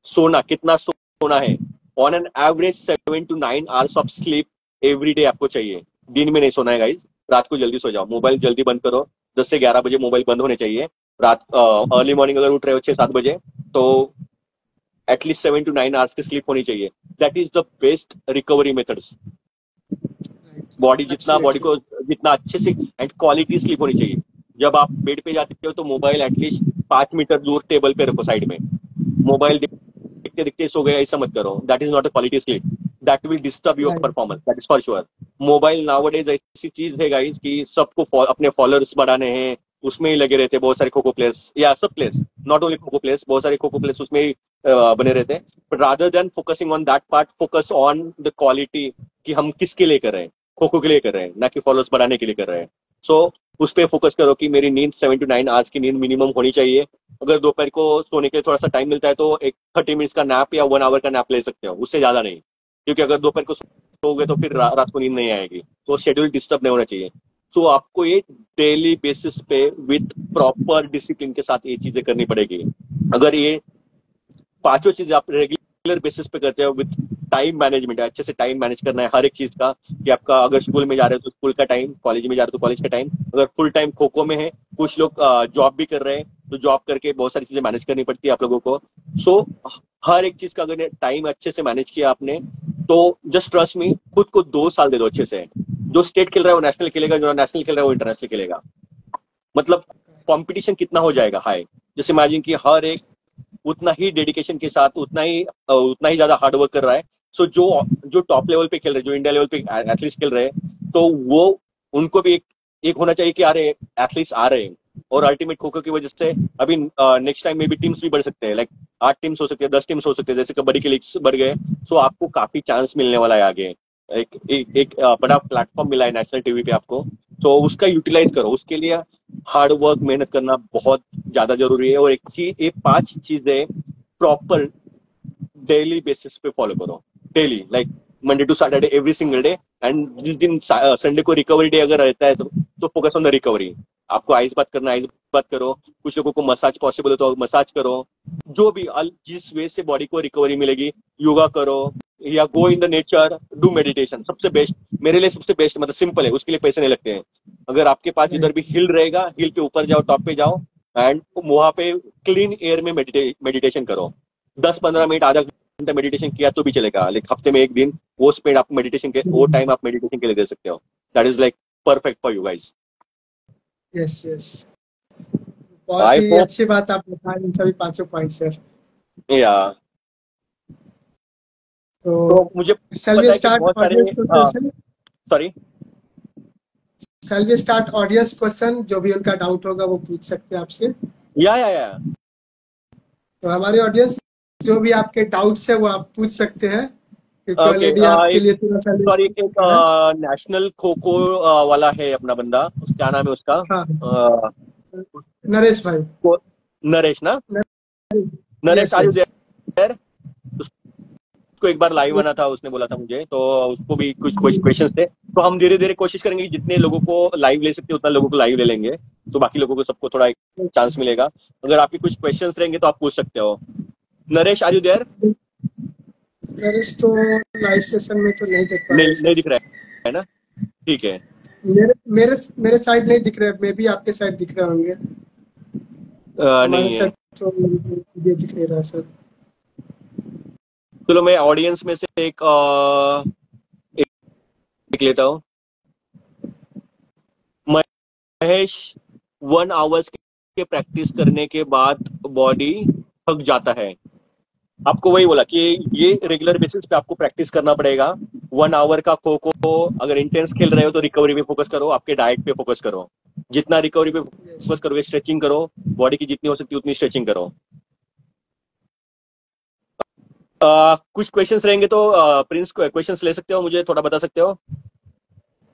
सोना, कितना सोना है। On an average 7 to 9 hours of sleep every day आपको चाहिए। दिन में नहीं सोना है गाइज, रात को जल्दी सो जाओ, मोबाइल जल्दी बंद करो, 10 से 11 बजे मोबाइल बंद होने चाहिए। रात अर्ली मॉर्निंग अगर उठ रहे हो 6-7 बजे तो एटलीस्ट 7 to 9 hours की स्लीप होनी चाहिए। That is the best recovery methods. Right. Body जितना बॉडी Absolutely. को जितना अच्छे से एंड क्वालिटी स्लीप होनी चाहिए। जब आप बेड पे जाते हो तो मोबाइल एटलीस्ट 5 मीटर दूर टेबल पे रखो साइड में। मोबाइल दिखते दिखते सो गया ऐसा मत करो, that is not a quality sleep, that will disturb your Right. Performance, that is for sure. Mobile nowadays ऐसी चीज है गाइस कि सबको अपने फॉलोअर्स बढ़ाने हैं, उसमें ही लगे रहते हैं। बहुत सारे खो खो प्लेयर्स या सब players, not only kho kho players, बहुत सारे खो खो प्लेयर्स उसमें ही बने रहते हैं। But rather than focusing on that part, focus on the quality कि हम किसके लिए कर रहे हैं, खो खो के लिए कर रहे हैं, ना कि फॉलोअर्स बढ़ाने के लिए कर रहे हैं। सो उस पर फोकस करो कि मेरी नींद 7 to 9 hours की नींद मिनिमम होनी चाहिए। अगर दोपहर को सोने के लिए थोड़ा सा टाइम मिलता है तो एक 30 मिनट्स का नैप या 1 hour का नैप ले सकते हो, उससे ज्यादा नहीं। क्योंकि अगर दोपहर को सोओगे तो फिर रात को नींद नहीं आएगी, तो शेड्यूल डिस्टर्ब नहीं होना चाहिए। सो आपको ये डेली बेसिस पे विथ प्रॉपर डिसिप्लिन के साथ ये चीजें करनी पड़ेगी। अगर ये पांचों चीज आप रेगुलर बेसिस पे करते हो विथ टाइम मैनेजमेंट, अच्छे से टाइम मैनेज करना है हर एक चीज का, कि आपका अगर स्कूल में जा रहे हो तो स्कूल का टाइम, कॉलेज में जा रहे हो तो कॉलेज का टाइम, अगर फुल टाइम खो खो में है, कुछ लोग जॉब भी कर रहे हैं तो जॉब करके बहुत सारी चीजें मैनेज करनी पड़ती है आप लोगों को। सो हर एक चीज का अगर टाइम अच्छे से मैनेज किया आपने तो जस्ट ट्रस्ट मी, खुद को 2 साल दे दो अच्छे से। जो स्टेट खेल रहा है वो नेशनल खेलेगा, जो नेशनल खेल रहा है वो इंटरनेशनल खेलेगा। मतलब कंपटीशन कितना हो जाएगा हाई। जैसे इमेजिन कि हर एक उतना ही डेडिकेशन के साथ उतना ही ज्यादा हार्डवर्क कर रहा है। सो जो जो टॉप लेवल पे खेल रहे हैं, जो इंडिया लेवल पे एथलीट्स खेल रहे हैं, तो वो उनको भी एक होना चाहिए कि अरे एथलीट्स आ रहे हैं। और अल्टीमेट खो खो की वजह से अभी नेक्स्ट टाइम में भी टीम्स भी बढ़ सकते हैं, लाइक 8 टीम्स हो सकते हैं, 10 टीम्स हो सकते हैं, जैसे कबड्डी के लीग्स बढ़ गए। सो आपको काफी चांस मिलने वाला है आगे। एक बड़ा प्लेटफॉर्म मिला है नेशनल टीवी पे आपको, तो उसका यूटिलाइज करो। उसके लिए हार्ड वर्क, मेहनत करना बहुत ज्यादा जरूरी है। और एक चीज, ये 5 चीजें प्रॉपर डेली बेसिस पे फॉलो करो, daily, like Monday to Saturday every single day. And जिस दिन संडे को रिकवरी डे अगर रहता है तो फोकस ऑन द रिकवरी। आपको आइस बात करना, आइस बात करो। कुछ लोगों को मसाज पॉसिबल है तो मसाज करो। जो भी जिस वे से बॉडी को रिकवरी मिलेगी, योगा करो या go in the nature, do meditation. सबसे बेस्ट, मेरे लिए सबसे बेस्ट, मतलब सिंपल है, उसके लिए पैसे नहीं लगते हैं। अगर आपके पास Right. जिधर भी हिल रहेगा, हिल पे ऊपर जाओ, टॉप पे जाओ एंड वहां पे क्लीन एयर में मेडिटेशन करो। 10-15 मिनट, आधा घंटा मेडिटेशन किया तो भी चलेगा, लेकिन हफ्ते में एक दिन वो स्पेड आप मेडिटेशन के, वो टाइम आप मेडिटेशन के लिए दे सकते हो। That is like perfect for you guys. Yes. Yes. बहुत आई ही होप, अच्छी बात आप बताएं इन सभी पांचों पॉइंट सर। या तो तो मुझे shall we पता है कि start बहुत सारे, audience question? Sorry, Shall we start audience question? जो भी उनका डाउट होगा वो पूछ सकते हैं आपसे। या तो हमारे ऑडियंस जो भी आपके डाउट्स है वो आप पूछ सकते हैं, क्योंकि ओके। ऑलरेडी आपके एक, लिए थोड़ा सा लेट सॉरी, हो एक चुका है। नेशनल खो खो वाला है अपना बंदा, क्या नाम है उसका? हाँ, अ, नरेश भाई। नरेश ना? Naresh, yes are you yes. There? उसको एक बार लाइव आना था, उसने बोला था मुझे, तो उसको भी कुछ क्वेश्चंस थे। तो हम धीरे धीरे कोशिश करेंगे कि जितने लोगों को लाइव ले सकते हैं उतना लोगों को लाइव ले लेंगे, तो बाकी लोगों को सबको थोड़ा एक चांस मिलेगा। अगर आपके कुछ क्वेश्चंस रहेंगे तो आप पूछ सकते हो। Naresh, are you there? Naresh तो लाइव सेशन में तो नहीं देख पा रहे नहीं, सर। नहीं दिख रहा है ना? ठीक है। मेरे मेरे मेरे साइड नहीं दिख रहे, मे भी आपके साइड दिख रहे होंगे। हमारे नहीं है। साइड तो ये दिख नहीं रहा सर। चलो मैं ऑडियंस में से एक लेता हूँ। महेश, 1 आवर्स के प्रैक्टिस करने के बाद बॉडी थक जाता है। आपको वही बोला कि ये रेगुलर बेसिस पे आपको प्रैक्टिस करना पड़ेगा। 1 आवर का खो खो अगर इंटेंस खेल रहे हो तो रिकवरी पे फोकस करो, आपके डाइट पे फोकस करो। जितना रिकवरी पे यस। फोकस करोगे, स्ट्रेचिंग करो, बॉडी की जितनी हो सकती है उतनी स्ट्रेचिंग करो। कुछ क्वेश्चंस रहेंगे तो प्रिंस क्वेश्चंस ले सकते हो, मुझे थोड़ा बता सकते हो।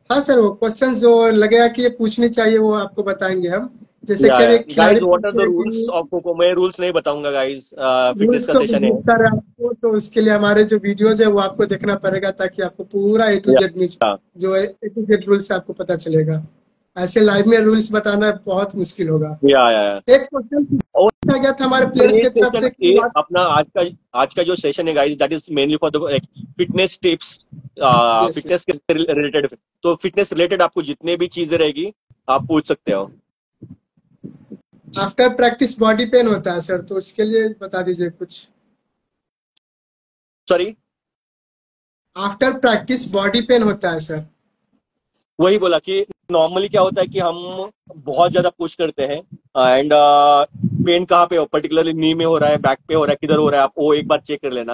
हाँ सर, वो क्वेश्चन जो लगेगा कि ये पूछनी चाहिए वो आपको बताएंगे हम। जैसे या कि अब एक गाइस, खिलाड़ी व्हाट आर द पूछते हैं रूल्स कि ऑफ खो, मैं रूल्स नहीं बताऊंगा गाइस, फिटनेस रूल्स का तो सेशन है। बहुत सारे आपको, तो उसके लिए हमारे जो वीडियोज है वो आपको देखना पड़ेगा, ताकि आपको पूरा ए टू या जेड जो है ए टू जेड रूल्स आपको पता चलेगा। ऐसे लाइव में रूल्स बताना बहुत मुश्किल होगा। या एक क्वेश्चन और पूछा गया था हमारे प्लेयर्स ये की तरफ सेशन, से कि ये व्हाट। अपना आज का जो सेशन है guys, that is mainly for the fitness tips, yes. Fitness के रिलेटेड। तो फिटनेस रिलेटेड आपको जितने भी चीजें रहेगी आप पूछ सकते हो। आफ्टर प्रैक्टिस बॉडी पेन होता है सर, तो उसके लिए बता दीजिए कुछ। Sorry, after practice body pain होता है सर। वही बोला कि नॉर्मली क्या होता है कि हम बहुत ज्यादा पुश करते हैं, एंड पेन कहाँ पे हो, पर्टिकुलरली नी में हो रहा है, बैक पे हो रहा है, किधर हो रहा है, आप वो एक बार चेक कर लेना।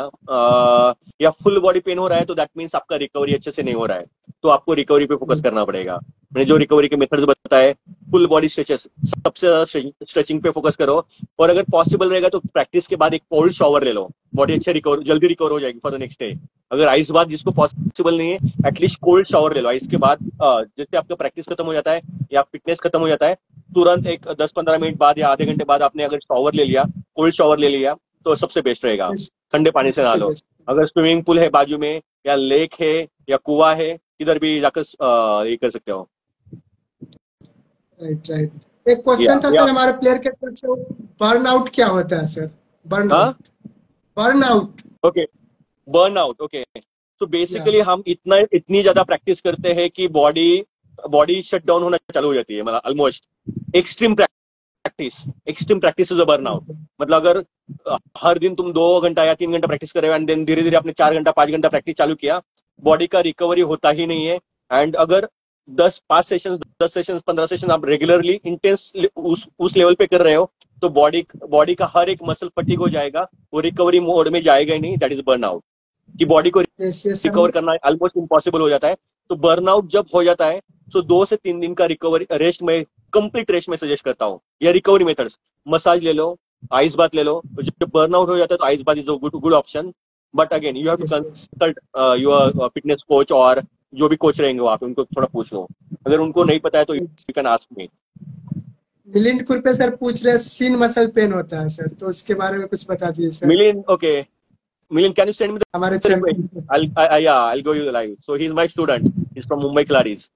या फुल बॉडी पेन हो रहा है तो दैट मीन्स आपका रिकवरी अच्छे से नहीं हो रहा है, तो आपको रिकवरी पे फोकस करना पड़ेगा। मैंने जो रिकवरी के मेथड्स बताए, फुल बॉडी स्ट्रेचेस, सबसे ज्यादा स्ट्रेचिंग पे फोकस करो। और अगर पॉसिबल रहेगा तो प्रैक्टिस के बाद एक कोल्ड शावर ले लो, बॉडी अच्छे रिकवर, जल्दी रिकवर हो जाएगी फॉर द नेक्स्ट डे। अगर आइस बात जिसको पॉसिबल नहीं है, एटलीस्ट कोल्ड शावर ले लो आइस के बाद। जैसे आपका प्रैक्टिस खत्म हो जाता है या फिटनेस खत्म हो जाता है, तुरंत एक 10-15 मिनट बाद या आधे घंटे बाद आपने अगर शावर ले लिया, कोल्ड शावर ले लिया, तो सबसे बेस्ट रहेगा। ठंडे पानी से नहा इससे लो। बेस्ट। अगर स्विमिंग पूल है बाजू में, या लेक है, या कुआ है, किधर भी जाकर ये कर सकते हो। Right right. एक क्वेश्चन था या सर हमारे प्लेयर के तरफ से, बर्नआउट क्या होता है सर? हाँ, burnout. Burnout. Okay, burn out, okay. तो या। बेसिकली हम इतनी ज्यादा प्रैक्टिस करते हैं कि बॉडी बॉडी शट डाउन होना चालू हो जाती है, मतलब almost. Extreme practice, extreme practice is a burnout. मतलब अगर हर दिन तुम 2 घंटा या 3 घंटा प्रैक्टिस करे एंड देन धीरे धीरे आपने 4 घंटा 5 घंटा प्रैक्टिस चालू किया, बॉडी का रिकवरी होता ही नहीं है। एंड अगर 5 सेशन, 10 सेशन, 15 सेशन आप रेगुलरली इंटेंस उस लेवल पे कर रहे हो, तो बॉडी का हर एक मसल फटीग हो जाएगा, वो रिकवरी मोड में जाएगा ही नहीं। दैट इज बर्नआउट, कि बॉडी को यस यस सर। रिकवर करना ऑलमोस्ट इम्पॉसिबल हो जाता है। तो बर्नआउट जब हो जाता है, तो 2 से 3 दिन का रिकवरी रेस्ट में, कंप्लीट रेस्ट में सजेस्ट करता हूँ। या रिकवरी मेथड्स, मसाज ले लो, आइस बात ले लो। जब बर्नआउट हो जाता है तो ice bath is a good option. But again you have to yes yes. Consult your fitness coach, और जो भी कोच रहेंगे वहां पे उनको थोड़ा पूछ लो। अगर उनको नहीं पता है तो you can ask me. Milind Kurpe sir पूछ रहे हैं सीन मसल पेन होता है सर, तो उसके बारे में कुछ बता दीजिए सर। मिलिन, okay, Milind, can you send me हमारे the request? Champion. Yeah, I'll go you live. So he's my student. He's from Mumbai Claris.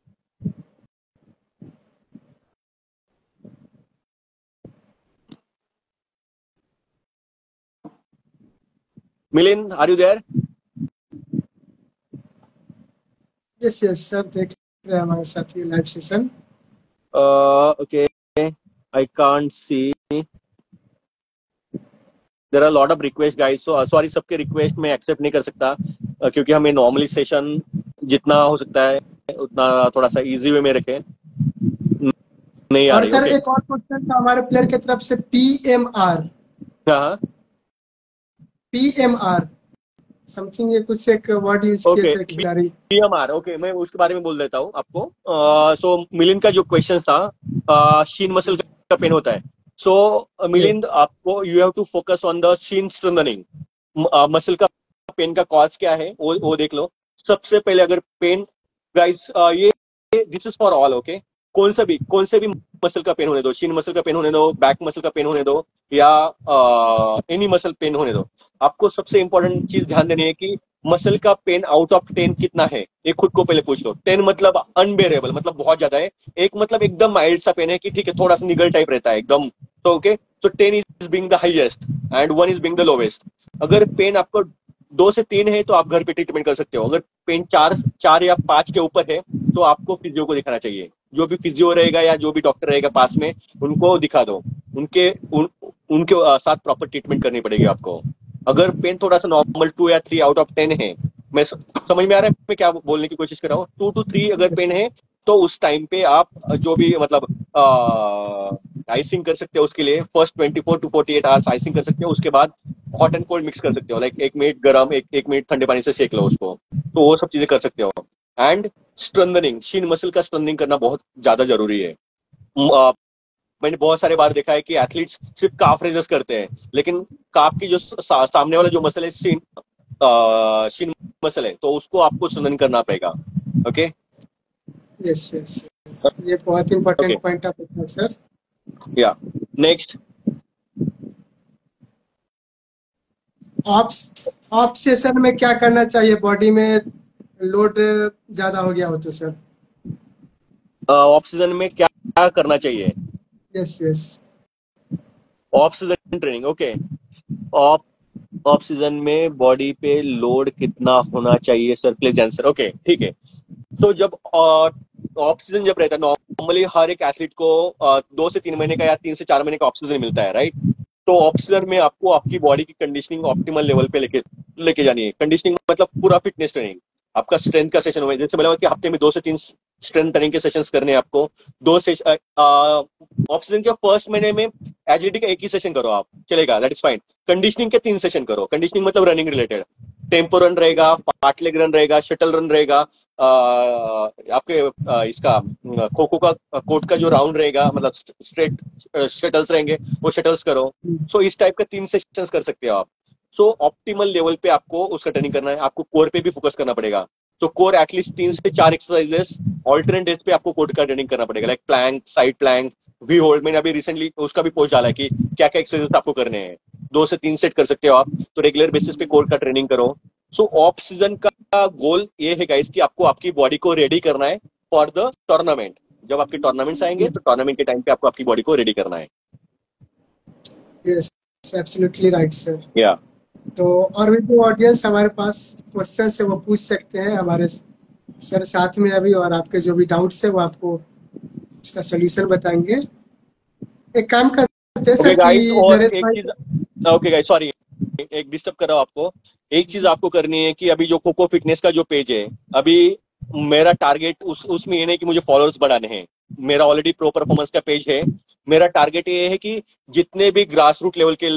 Milind, are you there? Yes yes sir, देख रहे हैं हमारे साथ ये live session. Okay, I can't see. There are a lot of requests, guys. So sorry, सबके request मैं accept नहीं कर सकता, क्योंकि हमें नॉर्मली सेशन जितना हो सकता है उतना थोड़ा सा इजी वे में रखें। नहीं आ और रही, सर ओके। एक और क्वेश्चन था हमारे प्लेयर की तरफ से, पीएमआर। हाँ, पीएमआर समथिंग, ये कुछ एक वर्ड यूज किए ओके, थे खिलाड़ी। पीएमआर, ओके, मैं उसके बारे में बोल देता हूँ आपको। सो मिलिंद का जो क्वेश्चन था, शीन मसल का पेन होता है। सो ये। मिलिंद, आपको you have to focus on the shin strengthening. Muscle का पेन का कॉज क्या है वो देख लो। सबसे पहले अगर पेन, गाइस, ये this is for all, okay. कौन से भी मसल का पेन होने दो, शीन मसल का पेन होने दो, बैक मसल का पेन होने दो, या एनी मसल पेन होने दो, आपको सबसे इंपॉर्टेंट चीज ध्यान देनी है कि मसल का पेन आउट ऑफ 10 कितना है, ये खुद को पहले पूछ लो। 10 मतलब अनबेरेबल, मतलब बहुत ज्यादा है। एक मतलब एकदम माइल्ड सा पेन है कि ठीक है, थोड़ा सा निगल टाइप रहता है एकदम, तो ओके। तो 10 is being the highest and 1 is being the lowest. अगर पेन आपको 2 से 3 है तो आप घर पे ट्रीटमेंट कर सकते हो। अगर पेन 4 या 5 के ऊपर है तो आपको फिजियो को दिखाना चाहिए। जो भी फिजियो रहेगा या जो भी डॉक्टर रहेगा पास में, उनको दिखा दो। उनके साथ प्रॉपर ट्रीटमेंट करनी पड़ेगी आपको। अगर पेन थोड़ा सा नॉर्मल 2 या 3 आउट ऑफ 10 है, मैं समझ में आ रहा है मैं क्या बोलने की कोशिश कर रहा हूँ। 2 to 3 अगर पेन है, तो उस टाइम पे आप जो भी मतलब आइसिंग कर सकते हो। उसके लिए फर्स्ट 24 to 48 आवर्स आइसिंग कर सकते हो। उसके बाद हॉट एंड कोल्ड मिक्स कर सकते हो, लाइक 1 मिनट गर्म, एक मिनट ठंडे पानी से सेक लो उसको, तो वो सब चीजें कर सकते हो। एंड स्ट्रेंथनिंग, शीन मसल का स्ट्रेंथनिंग करना बहुत ज्यादा जरूरी है। मैंने बहुत सारे बार देखा है कि एथलीट्स सिर्फ काफ रेजर्स करते हैं, लेकिन काफ की जो सामने वाला जो मसल है, शीन मसल है, तो उसको आपको स्ट्रेंथन करना पड़ेगा। ओके। यस यस यस, ये बहुत ओके। इंपॉर्टेंट पॉइंट आप बताए सर। या नेक्स्ट। ऑप्स ऑफ सेशन में क्या करना चाहिए, बॉडी में लोड ज्यादा हो गया हो तो सर? ऑफ सीजन में क्या करना चाहिए? Yes yes. Off season training, okay. Of off season में बॉडी पे लोड कितना होना चाहिए सर, प्लीज आंसर। ओके, ठीक है। तो जब ऑफ सीजन जब रहता है, नॉर्मली हर एक एथलीट को 2 से 3 महीने का या 3 से 4 महीने का ऑफ सीजन मिलता है, राइट? तो ऑफ सीजन में आपको आपकी बॉडी की कंडीशनिंग ऑप्टिमल लेवल पे लेके लेके जानी है। कंडीशनिंग मतलब पूरा फिटनेस ट्रेनिंग, आपका स्ट्रेंथ का सेशन हुआ है, जैसे बोला कि हफ्ते में 2 से 3 स्ट्रेंथ ट्रेनिंग के सेशंस करने हैं आपको। दो सेशन ऑफ सीजन के फर्स्ट महीने में एजिलिटी का 1 ही सेशन करो आप, चलेगा, दैट इज फाइन। कंडीशनिंग के 3 सेशन करो। कंडीशनिंग मतलब रनिंग रिलेटेड, टेम्पो रन रहेगा, पार्ट लेग रन रहेगा, शटल रन रहेगा, आपके इसका खो खो का कोर्ट का जो राउंड रहेगा, मतलब स्ट्रेट शटल्स रहेंगे, वो शटल्स करो। सो इस टाइप का 3 सेशंस कर सकते हो आप। सो ऑप्टिमल लेवल पे आपको उसका ट्रेनिंग करना है, आपको कोर पे भी फोकस करना पड़ेगा। तो कोर एटलीस्ट 3 से 4 एक्सरसाइजेस ऑल्टरनेट डेज पे आपको कोर का ट्रेनिंग करना पड़ेगा, like plank, side plank, V hold. मैंने अभी रिसेंटली उसका भी पोस्ट डाला है कि क्या क्या एक्सरसाइजेस आपको करने हैं। 2 से 3 सेट कर सकते हो आप, तो रेगुलर बेसिस पे कोर का ट्रेनिंग करो। सो ऑफ सीजन का गोल ये है गाइस कि आपको आपकी बॉडी को रेडी करना है फॉर द टूर्नामेंट। जब आपके टूर्नामेंट्स आएंगे तो टूर्नामेंट के टाइम पे आपको आपकी बॉडी को रेडी करना है। Yes, absolutely right sir. या तो और भी जो ऑडियंस हमारे पास क्वेश्चन है वो पूछ सकते हैं हमारे सर साथ में अभी, और आपके जो भी डाउट्स है वो आपको उसका सोल्यूशन बताएंगे। एक काम करते हैं ओके सर कि गाइस, और नरेश एक भाई। चीज, ओके गाइस सॉरी, एक डिस्टर्ब कर रहा हूं आपको। एक चीज आपको करनी है कि अभी जो खो खो फिटनेस का जो पेज है, अभी मेरा टारगेट उसमें ये नहीं कि मुझे फॉलोअर्स बढ़ाने हैं। मेरा ऑलरेडी प्रो परफॉर्मेंस का पेज है। मेरा टारगेट ये है कि जितने भी ग्रास रूट लेवल के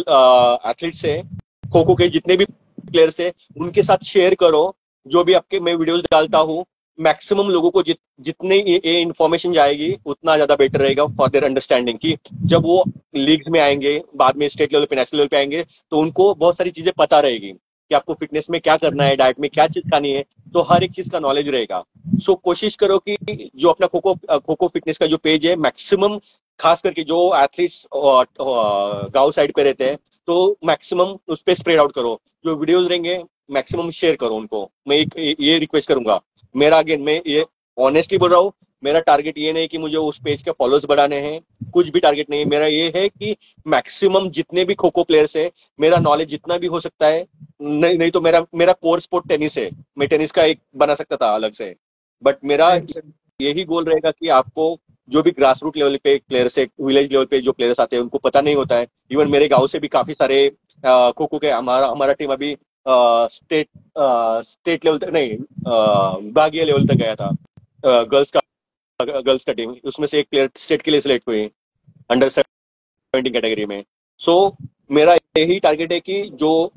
एथलीट्स है, खो खो के जितने भी प्लेयर्स है, उनके साथ शेयर करो जो भी आपके मैं वीडियोस डालता हूँ। मैक्सिमम लोगों को जितने ये इन्फॉर्मेशन जाएगी उतना ज्यादा बेटर रहेगा फॉर देयर अंडरस्टैंडिंग, कि जब वो लीग्स में आएंगे, बाद में स्टेट लेवल पे, नेशनल लेवल पे आएंगे, तो उनको बहुत सारी चीजें पता रहेगी कि आपको फिटनेस में क्या करना है, डाइट में क्या चीज खानी है, तो हर एक चीज का नॉलेज रहेगा। सो कोशिश करो कि जो अपना खो खो फिटनेस का जो पेज है, मैक्सिमम खास करके जो एथलीट्स गांव साइड पे रहते हैं, तो मैक्सिमम उस पर स्प्रेड आउट करो। जो वीडियोज रहेंगे मैक्सिमम शेयर करो उनको। मैं एक ये रिक्वेस्ट करूंगा। मेरा अगेन मैं ये ऑनेस्टली बोल रहा हूँ, मेरा टारगेट ये नहीं कि मुझे उस पेज के फॉलोअर्स बढ़ाने हैं, कुछ भी टारगेट नहीं है। मेरा ये है कि मैक्सिमम जितने भी खो खो प्लेयर्स है, मेरा नॉलेज जितना भी हो सकता है, नहीं तो मेरा मेरा कोर स्पोर्ट टेनिस है, मैं टेनिस का एक बना सकता था अलग से, बट मेरा राइट यही गोल रहेगा कि आपको जो भी ग्रास रूट लेवल पे प्लेयर्स है, विलेज लेवल पे जो प्लेयर्स आते हैं, उनको पता नहीं होता है। इवन मेरे गांव से भी काफी सारे खो खो के, हमारा हमारा टीम अभी स्टेट स्टेट लेवल तक नहीं, विभागीय लेवल तक गया था। गर्ल्स का टीम, उसमें से एक प्लेयर स्टेट के लिए सिलेक्ट हुई अंडर 17 कैटेगरी में। सो मेरा यही टारगेट है कि जो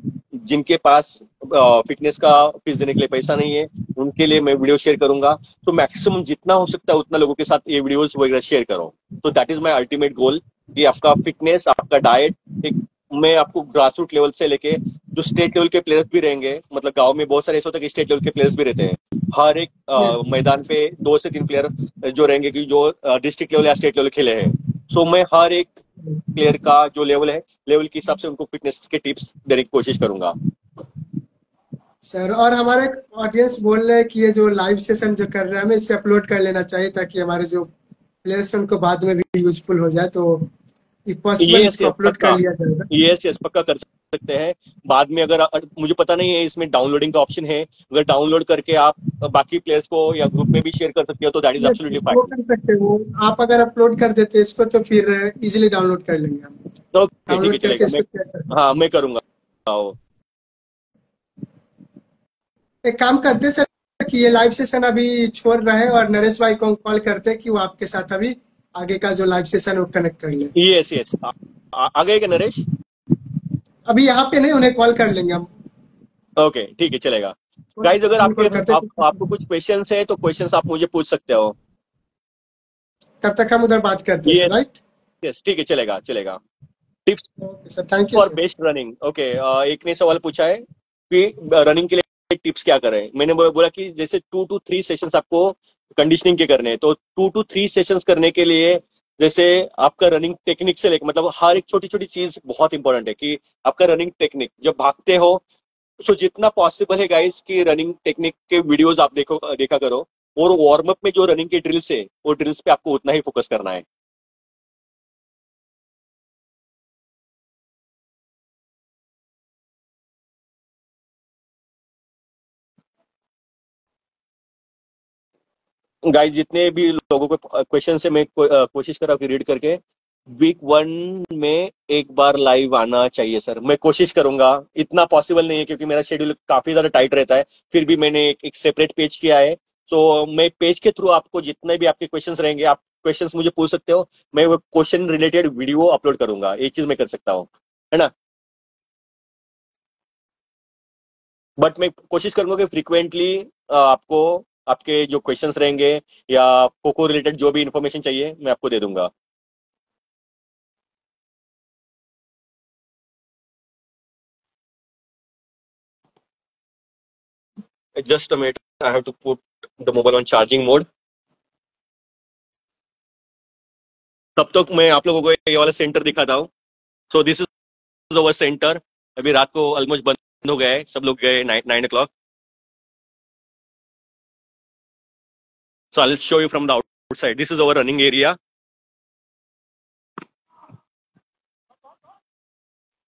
जिनके पास फिटनेस का फीस देने के लिए पैसा नहीं है, उनके लिए मैं वीडियो शेयर करूंगा। तो मैक्सिमम जितना हो सकता है उतना लोगों के साथ ये वीडियोस वगैरह शेयर करो। तो that is my ultimate goal, कि आपका फिटनेस, आपका डाइट, एक मैं आपको ग्रास रूट लेवल से लेके जो स्टेट लेवल के प्लेयर्स भी रहेंगे, मतलब गांव में बहुत सारे ऐसे होते हैं कि स्टेट लेवल के प्लेयर्स भी रहते हैं, हर एक यस मैदान पे 2 से 3 प्लेयर जो रहेंगे कि जो डिस्ट्रिक्ट लेवल या स्टेट लेवल खेले हैं। सो मैं हर एक प्लेयर का जो लेवल है, लेवल के हिसाब से उनको फिटनेस के टिप्स देने की कोशिश करूंगा। सर, और हमारे ऑडियंस बोल रहे हैं कि ये जो लाइव सेशन जो कर रहे हैं हमें इसे अपलोड कर लेना चाहिए ताकि हमारे जो प्लेयर्स हैं उनको बाद में भी यूजफुल हो जाए, तो इफ पॉसिबल यस इसको यस अपलोड कर पक्का, लिया जाएगा। यस यस पक्का कर सकते हैं। बाद में अगर मुझे पता नहीं है इसमें डाउनलोडिंग का ऑप्शन है, अगर डाउनलोड करके आप बाकी प्लेयर्स को या ग्रुप में भी शेयर कर सकते हो, तो दैट इज यस एब्सोल्युटली वो फाइन। कर सकते हैं, वो आप अगर अपलोड कर देते इसको तो फिर इजीली डाउनलोड कर लेंगे हम। ओके ठीक है, डाउनलोड करके चलेगा। मैं, इसको शेयर कर सकते हाँ मैं करूंगा। हैं। एक काम करते हैं सर कि ये लाइव सेशन अभी छोड़ रहे हैं और नरेश भाई को कॉल करते हैं कि वो आपके साथ अभी आगे का जो लाइव सेशन है वो कनेक्ट कर ले। यस यस, आ गए क्या नरेश? अभी यहाँ पे नहीं, उन्हें कॉल कर लेंगे हम। ओके ठीक है, चलेगा। फोन गाइज अगर फोन आपके कॉल करते आपको कुछ क्वेश्चंस है तो क्वेश्चंस आप मुझे पूछ सकते हो। तब तक हम उधर बात करते हैं ये सर, राइट? यस ठीक है, चलेगा चलेगा। Tips okay sir, thank you for sir. Best running. Okay, एक ने सवाल पूछा है कि रनिंग के लिए टिप्स क्या करें। मैंने बोला कि जैसे 2 to 3 सेशंस आपको कंडीशनिंग के करने हैं, तो 2 to 3 सेशंस करने के लिए जैसे आपका रनिंग टेक्निक से लेकर मतलब हर एक छोटी छोटी चीज बहुत इंपॉर्टेंट है कि आपका रनिंग टेक्निक जब भागते हो, सो जितना पॉसिबल है गाइस कि रनिंग टेक्निक के वीडियोस आप देखा करो। और वार्म अप में जो रनिंग की ड्रिल्स है वो ड्रिल्स पे आपको उतना ही फोकस करना है। गाइस जितने भी लोगों को क्वेश्चन है मैं कोशिश कर रहा हूँ कि रीड करके वीक 1 में एक बार लाइव आना चाहिए सर। मैं कोशिश करूंगा, इतना पॉसिबल नहीं है क्योंकि मेरा शेड्यूल काफी ज्यादा टाइट रहता है। फिर भी मैंने एक सेपरेट पेज किया है, तो मैं पेज के थ्रू आपको जितने भी आपके क्वेश्चंस रहेंगे आप क्वेश्चंस मुझे पूछ सकते हो। मैं वो क्वेश्चन रिलेटेड वीडियो अपलोड करूंगा, एक चीज मैं कर सकता हूँ, है ना। बट मैं कोशिश करूंगा कि फ्रिक्वेंटली आपको आपके जो क्वेश्चंस रहेंगे या कोको रिलेटेड जो भी इंफॉर्मेशन चाहिए मैं आपको दे दूंगा। Just a minute, I have to put the mobile on charging mode. तब तक मैं आप लोगों को ये वाला सेंटर दिखाता हूँ। सो दिस इज अवर सेंटर। अभी रात को ऑलमोस्ट बंद हो गया है, सब लोग गए 9 o'clock। So I will show you from the outside. This is our running area.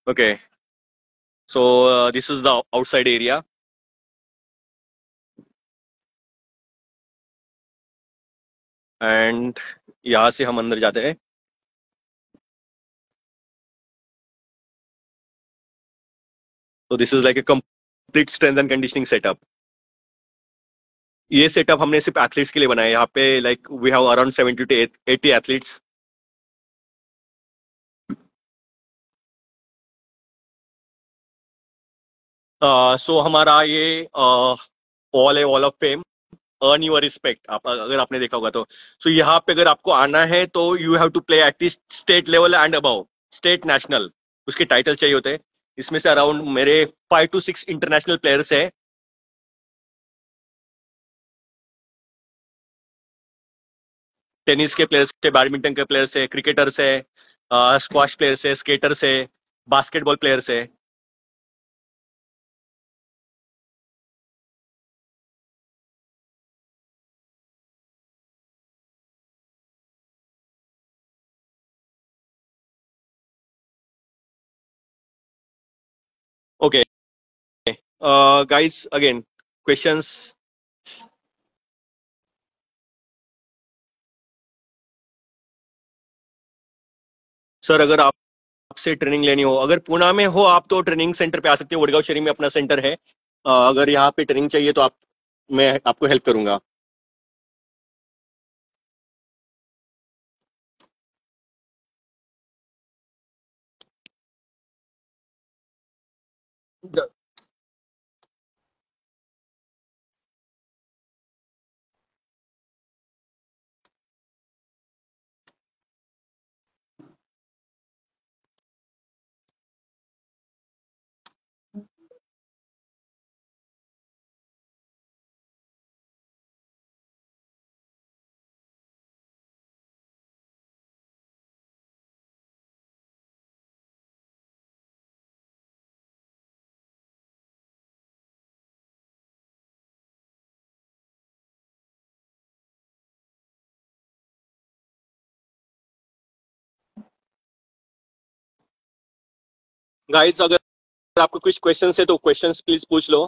Okay, so this is the outside area and यहाँ से हम अंदर जाते हैं। तो this is like a complete strength and conditioning setup. ये setup हमने सिर्फ एथलीट्स के लिए बनाया है। यहाँ पे like we have around 70 to 80 athletes. So हमारा ये वॉल है, wall of fame, earn your respect. आप अगर आपने देखा होगा तो। सो यहाँ पे अगर आपको आना है तो you have to play at state level and above, state national उसके टाइटल चाहिए होते हैं। इसमें से अराउंड मेरे 5 to 6 इंटरनेशनल प्लेयर्स है। टेनिस के प्लेयर्स है, बैडमिंटन के प्लेयर्स है, क्रिकेटर्स है, स्क्वाश प्लेयर्स है, स्केटर्स है, बास्केटबॉल प्लेयर्स है। Okay guys, again questions. Sir अगर आपसे ट्रेनिंग लेनी हो, अगर पुणे में हो आप तो ट्रेनिंग सेंटर पे आ सकते हो। वडगांव शहरी में अपना सेंटर है। अगर यहाँ पे ट्रेनिंग चाहिए तो आप मैं आपको हेल्प करूंगा। गाइस अगर आपको कुछ क्वेश्चन है तो क्वेश्चंस प्लीज पूछ लो।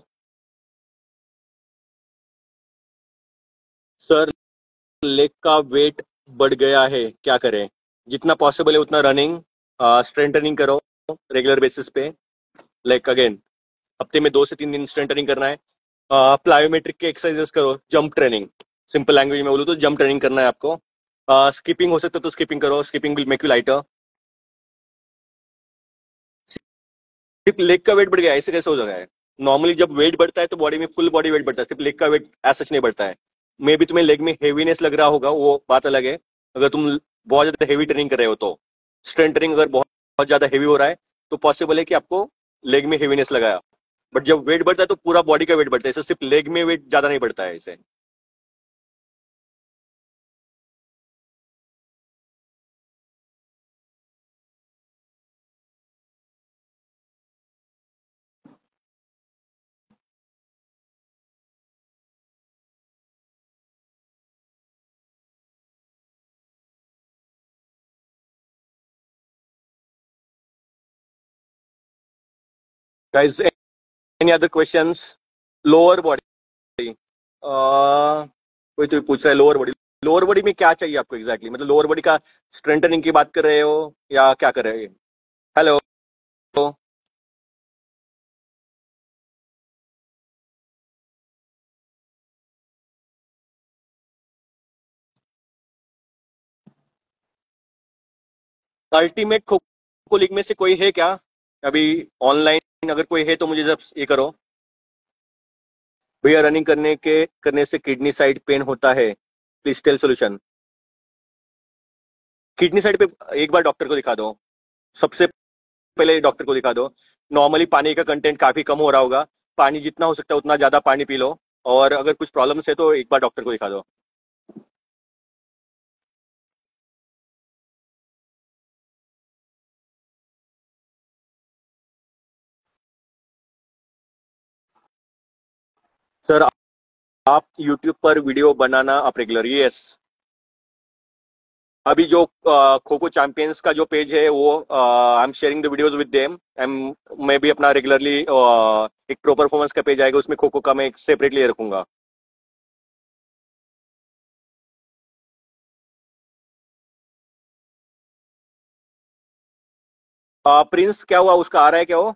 सर लेग का वेट बढ़ गया है, क्या करें। जितना पॉसिबल है उतना रनिंग स्ट्रेंथ ट्रेनिंग करो रेगुलर बेसिस पे। लाइक अगेन हफ्ते में 2 से 3 दिन स्ट्रेंथ ट्रेनिंग करना है। प्लायोमेट्रिक के एक्सरसाइजेस करो, जंप ट्रेनिंग। सिंपल लैंग्वेज में बोलूँ तो जंप ट्रेनिंग करना है आपको। स्कीपिंग हो सकता है तो स्कीपिंग करो, skipping will make you lighter. सिर्फ लेग का वेट बढ़ गया, ऐसे कैसे हो जाएगा? नॉर्मली जब वेट बढ़ता है तो बॉडी में फुल बॉडी वेट बढ़ता है, सिर्फ लेग का वेट ऐसा नहीं बढ़ता है। मे भी तुम्हें लेग में हेवीनेस लग रहा होगा, वो बात अलग है। अगर तुम बहुत ज्यादा हेवी ट्रेनिंग कर रहे हो तो, स्ट्रेंथ ट्रेनिंग अगर बहुत बहुत ज्यादा हेवी हो रहा है तो पॉसिबल है कि आपको लेग में हेवीनेस लगाया। बट जब वेट बढ़ता है तो पूरा बॉडी का वेट बढ़ता है, इससे सिर्फ लेग में वेट ज्यादा नहीं बढ़ता है इसे। Guys, any other questions? Lower body, कोई तो पूछ रहा है लोअर बॉडी। लोअर बॉडी में क्या चाहिए आपको एग्जैक्टली मतलब लोअर बॉडी का स्ट्रेंथनिंग की बात कर रहे हो या क्या कर रहे हो? Hello. Ultimate kho kho league में से कोई है क्या अभी ऑनलाइन? अगर कोई है तो मुझे जब ये करो। भैया रनिंग करने से किडनी साइड पेन होता है, please tell solution. Kidney side पे एक बार डॉक्टर को दिखा दो, सबसे पहले डॉक्टर को दिखा दो। नॉर्मली पानी का कंटेंट काफी कम हो रहा होगा, पानी जितना हो सकता है उतना ज्यादा पानी पी लो। और अगर कुछ प्रॉब्लम्स है तो एक बार डॉक्टर को दिखा दो। सर, आप यूट्यूब पर वीडियो बनाना आप रेगुलर? यस। अभी जो खो खो चैंपियंस का जो पेज है वो I am sharing the videos with them. मैं भी अपना रेगुलरली एक प्रो परफॉर्मेंस का पेज आएगा, उसमें खो खो का मैं एक सेपरेटली रखूंगा। प्रिंस क्या हुआ, उसका आ रहा है क्या वो?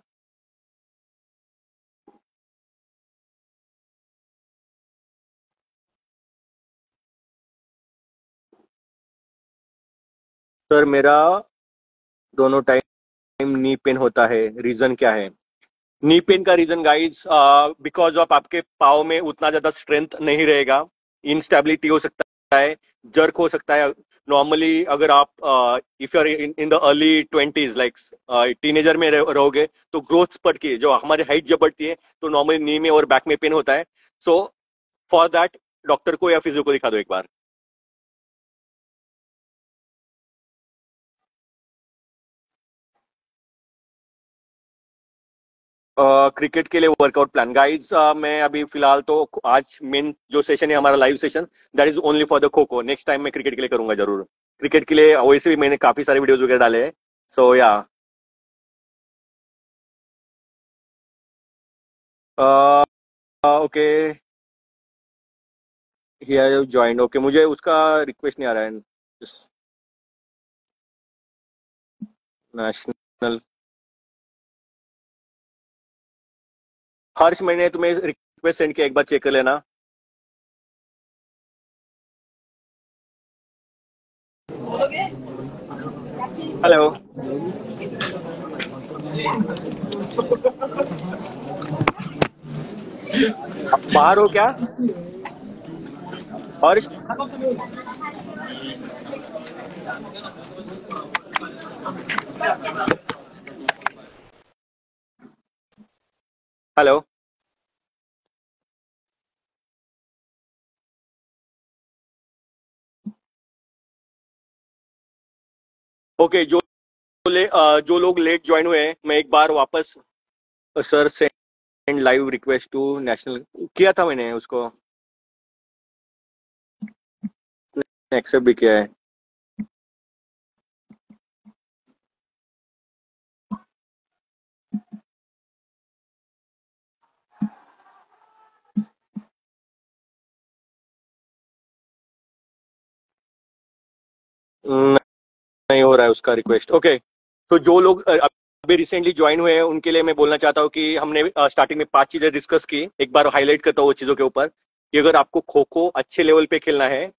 सर मेरा दोनों टाइम नी पेन होता है, रीजन क्या है? नी पेन का रीजन गाइस, बिकॉज ऑफ आपके पाव में उतना ज्यादा स्ट्रेंथ नहीं रहेगा, इंस्टेबिलिटी हो सकता है, जर्क हो सकता है। नॉर्मली अगर आप if you are in the early 20s like teenager में रहोगे तो ग्रोथ स्पर्ट की जो हमारी हाइट जब बढ़ती है तो नॉर्मली नी में और बैक में पेन होता है। सो फॉर दैट डॉक्टर को या फिजियो को दिखा दो एक बार। क्रिकेट के लिए वर्कआउट प्लान गाइज, मैं अभी फिलहाल तो आज मेन जो सेशन है हमारा live session, that is only for the kho खो। नेक्स्ट टाइम मैं क्रिकेट के लिए करूंगा जरूर। क्रिकेट के लिए वैसे भी मैंने काफी सारे वीडियोस वगैरह डाले हैं। सो या ओके, हियर ज्वाइन। ओके, मुझे उसका रिक्वेस्ट नहीं आ रहा है। नेशनल हर्ष, मैंने तुम्हें रिक्वेस्ट सेंड किया, एक बार चेक कर लेना। हेलो, बाहर हो क्या हर्ष? हेलो। ओके, जो लोग लेट ज्वाइन हुए हैं, मैं एक बार वापस sir send live request to national किया था मैंने उसको, एक्सेप्ट भी किया है। नहीं हो रहा है उसका रिक्वेस्ट। ओके, तो जो लोग अभी रिसेंटली ज्वाइन हुए हैं उनके लिए मैं बोलना चाहता हूँ कि हमने स्टार्टिंग में 5 चीजें डिस्कस की, एक बार हाईलाइट करता हूँ वो चीजों के ऊपर कि अगर आपको खो खो अच्छे लेवल पे खेलना है,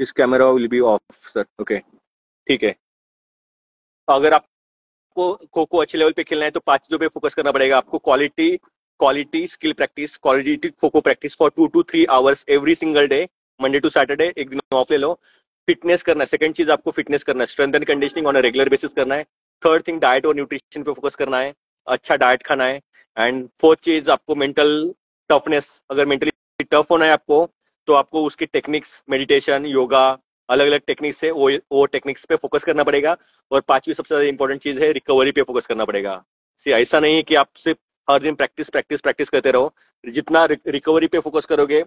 इस camera will be of sir. Okay, ठीक है। अगर आपको आपको खो खो अच्छे लेवल पे खेलना है तो 5 चीजों पे फोकस करना पड़ेगा आपको। Quality, quality skill practice, quality kho kho practice for 2 to 3 hours every single day, Monday to Saturday, एक दिन ऑफ ले लो। फिटनेस करना है, सेकंड चीज आपको फिटनेस करना है, strength and conditioning on a regular basis करना है। थर्ड थिंग डाइट और न्यूट्रिशन पे फोकस करना है, अच्छा डाइट खाना है। एंड फोर्थ चीज आपको मेंटल टफनेस, अगर मेंटली टफ होना है आपको तो आपको उसकी टेक्निक्स, मेडिटेशन, योगा, अलग अलग टेक्निक्स है वो टेक्निक्स पे फोकस करना पड़ेगा। और पांचवी सबसे ज्यादा इंपॉर्टेंट चीज है रिकवरी पे फोकस करना पड़ेगा। सी ऐसा नहीं है कि आप सिर्फ हर दिन प्रैक्टिस प्रैक्टिस प्रैक्टिस करते रहो। जितना रिकवरी पे फोकस करोगे,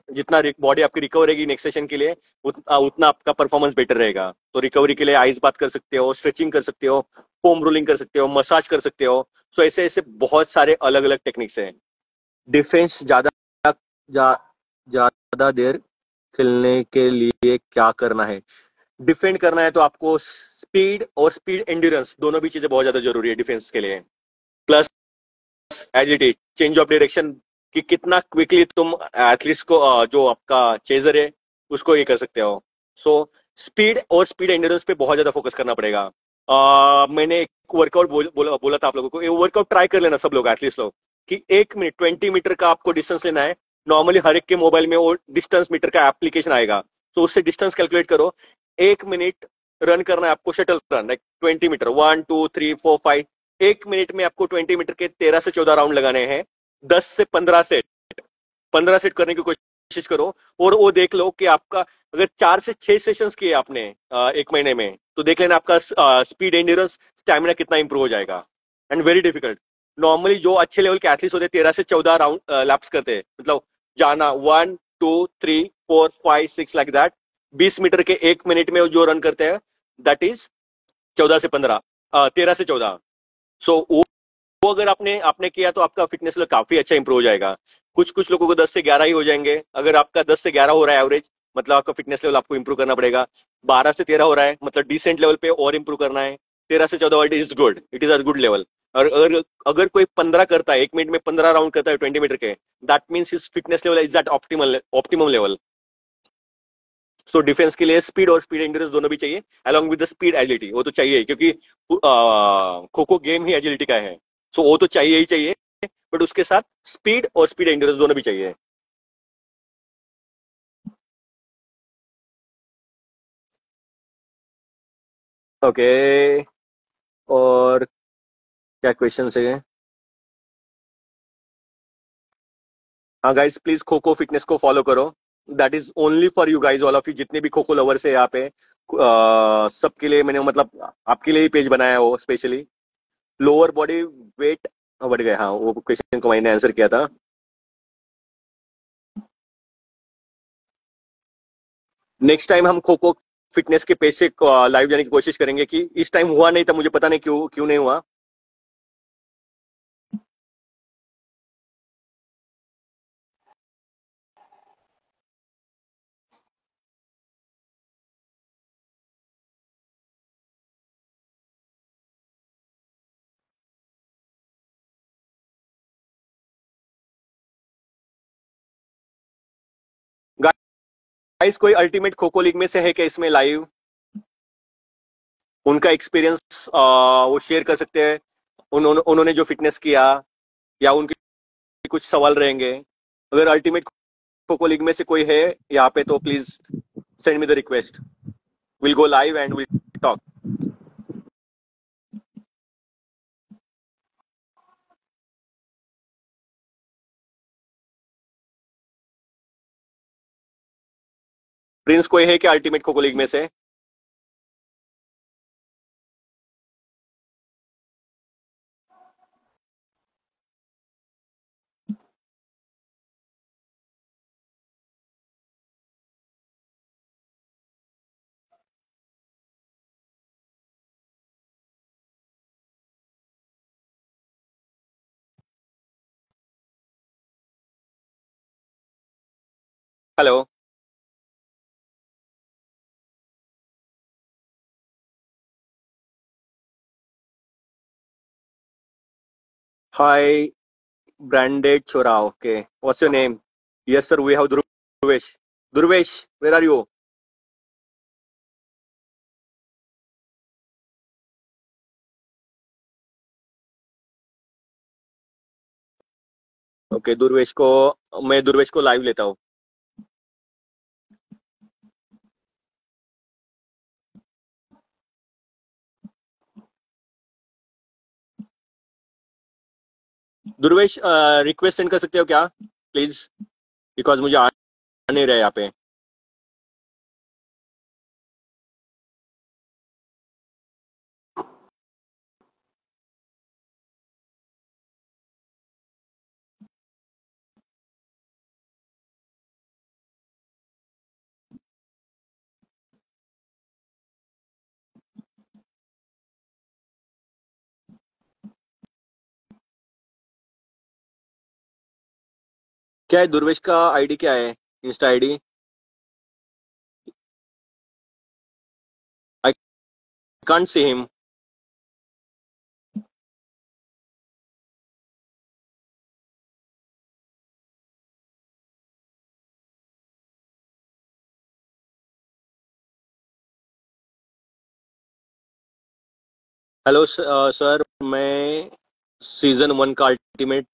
जितना बॉडी आपकी रिकवर रहेगी नेक्स्ट सेशन के लिए, उतना आपका परफॉर्मेंस बेटर रहेगा। तो रिकवरी के लिए आइस बात कर सकते हो, स्ट्रेचिंग कर सकते हो, फोम रोलिंग कर सकते हो, मसाज कर सकते हो। सो ऐसे ऐसे बहुत सारे अलग अलग टेक्निक्स हैं। डिफेंस ज्यादा जा, ज्यादा देर खेलने के लिए क्या करना है? डिफेंड करना है तो आपको स्पीड और स्पीड एंड्योरेंस दोनों भी चीजें बहुत ज्यादा जरूरी है डिफेंस के लिए। Plus agility, change of direction, कि कितना क्विकली तुम एथलीट्स को जो आपका चेजर है उसको ये कर सकते हो। सो स्पीड और स्पीड एंड्योरेंस पे बहुत ज्यादा फोकस करना पड़ेगा। मैंने एक वर्कआउट बोला था आप लोगों को, ये वर्कआउट ट्राई कर लेना सब लोग, एथलीट्स लोग, कि 1 मिनट 20 मीटर का आपको डिस्टेंस लेना है। नॉर्मली हर एक के मोबाइल में वो डिस्टेंस मीटर का एप्लीकेशन आएगा, तो उससे डिस्टेंस कैलकुलेट करो। 1 मिनट रन करना है आपको, shuttle run like 20 meter, 1 2 3 4 5। 1 minute में आपको 20 मीटर के 13 से 14 राउंड लगाने हैं। 10 से 15 सेट, 15 सेट करने की कोशिश करो। और वो देख लो कि आपका अगर 4 से 6 सेशंस किए आपने एक महीने में, तो देख लेना आपका स्पीड एंड्योरेंस स्टैमिना कितना इंप्रूव हो जाएगा। And very difficult. नॉर्मली जो अच्छे लेवल के एथलीट्स होते हैं 13 से 14 राउंड लैप्स करते हैं, मतलब जाना 1 2 3 4 5 6 लाइक दैट। 20 मीटर के 1 मिनट में जो रन करते हैं, दैट इज 14 से 15, 13 से 14। सो वो अगर आपने आपने किया तो आपका फिटनेस लेवल काफी अच्छा इंप्रूव हो जाएगा। कुछ कुछ लोगों को 10 से 11 ही हो जाएंगे। अगर आपका 10 से 11 हो रहा है एवरेज, मतलब आपका फिटनेस लेवल आपको इंप्रूव करना पड़ेगा। 12 से 13 हो रहा है मतलब डिसेंट लेवल पे और इंप्रूव करना है। 13 से 14 it is good, it is a good level. और अगर अगर कोई 15 करता है, 1 मिनट में 15 राउंड करता है 20 मीटर के, that means his fitness level is that optimal optimum level. So defence के लिए स्पीड और स्पीड एंड्योरेंस दोनों भी चाहिए, along with the speed agility, वो तो चाहिए क्योंकि खो खो गेम ही एजिलिटी का है। सो वो तो चाहिए ही चाहिए, बट उसके साथ स्पीड और स्पीड एंड्योरेंस दोनों भी चाहिए। ओके, और क्या क्वेश्चन है? हाँ गाइस, प्लीज खो खो फिटनेस को फॉलो करो। That is only for you guys, all of you जितने भी खो खो लवर्स है यहाँ पे, सबके लिए मैंने मतलब आपके लिए ही पेज बनाया है वो स्पेशली। लोअर बॉडी वेट बढ़ गया, हाँ वो क्वेश्चन को मैंने आंसर किया था। नेक्स्ट टाइम हम खो खो फिटनेस के पेज से लाइव जाने की कोशिश करेंगे, कि इस टाइम हुआ नहीं था, मुझे पता नहीं क्यों क्यों नहीं हुआ। गाइस, कोई अल्टीमेट खो खो लीग में से है क्या इसमें लाइव? उनका एक्सपीरियंस वो शेयर कर सकते हैं, उन्होंने जो फिटनेस किया, या उनके कुछ सवाल रहेंगे। अगर अल्टीमेट खो खो लीग में से कोई है यहाँ पे तो please send me the request, will go live and will talk. Prince कोई है क्या अल्टीमेट खो खो लीग में से? हेलो। हाय ब्रांडेड छोरा, okay, what's your name? Yes sir, we have Dhruvesh. Dhruvesh, where are you? Okay, मैं दुर्वेश को लाइव लेता हूँ। दुर्वेश, रिक्वेस्ट सेंड कर सकते हो क्या प्लीज, बिकॉज मुझे आ नहीं रहा है यहाँ पे। क्या है दुर्वेश का आईडी, क्या है Insta ID? I can't see him. Hello sir, मैं सीजन 1 का अल्टीमेट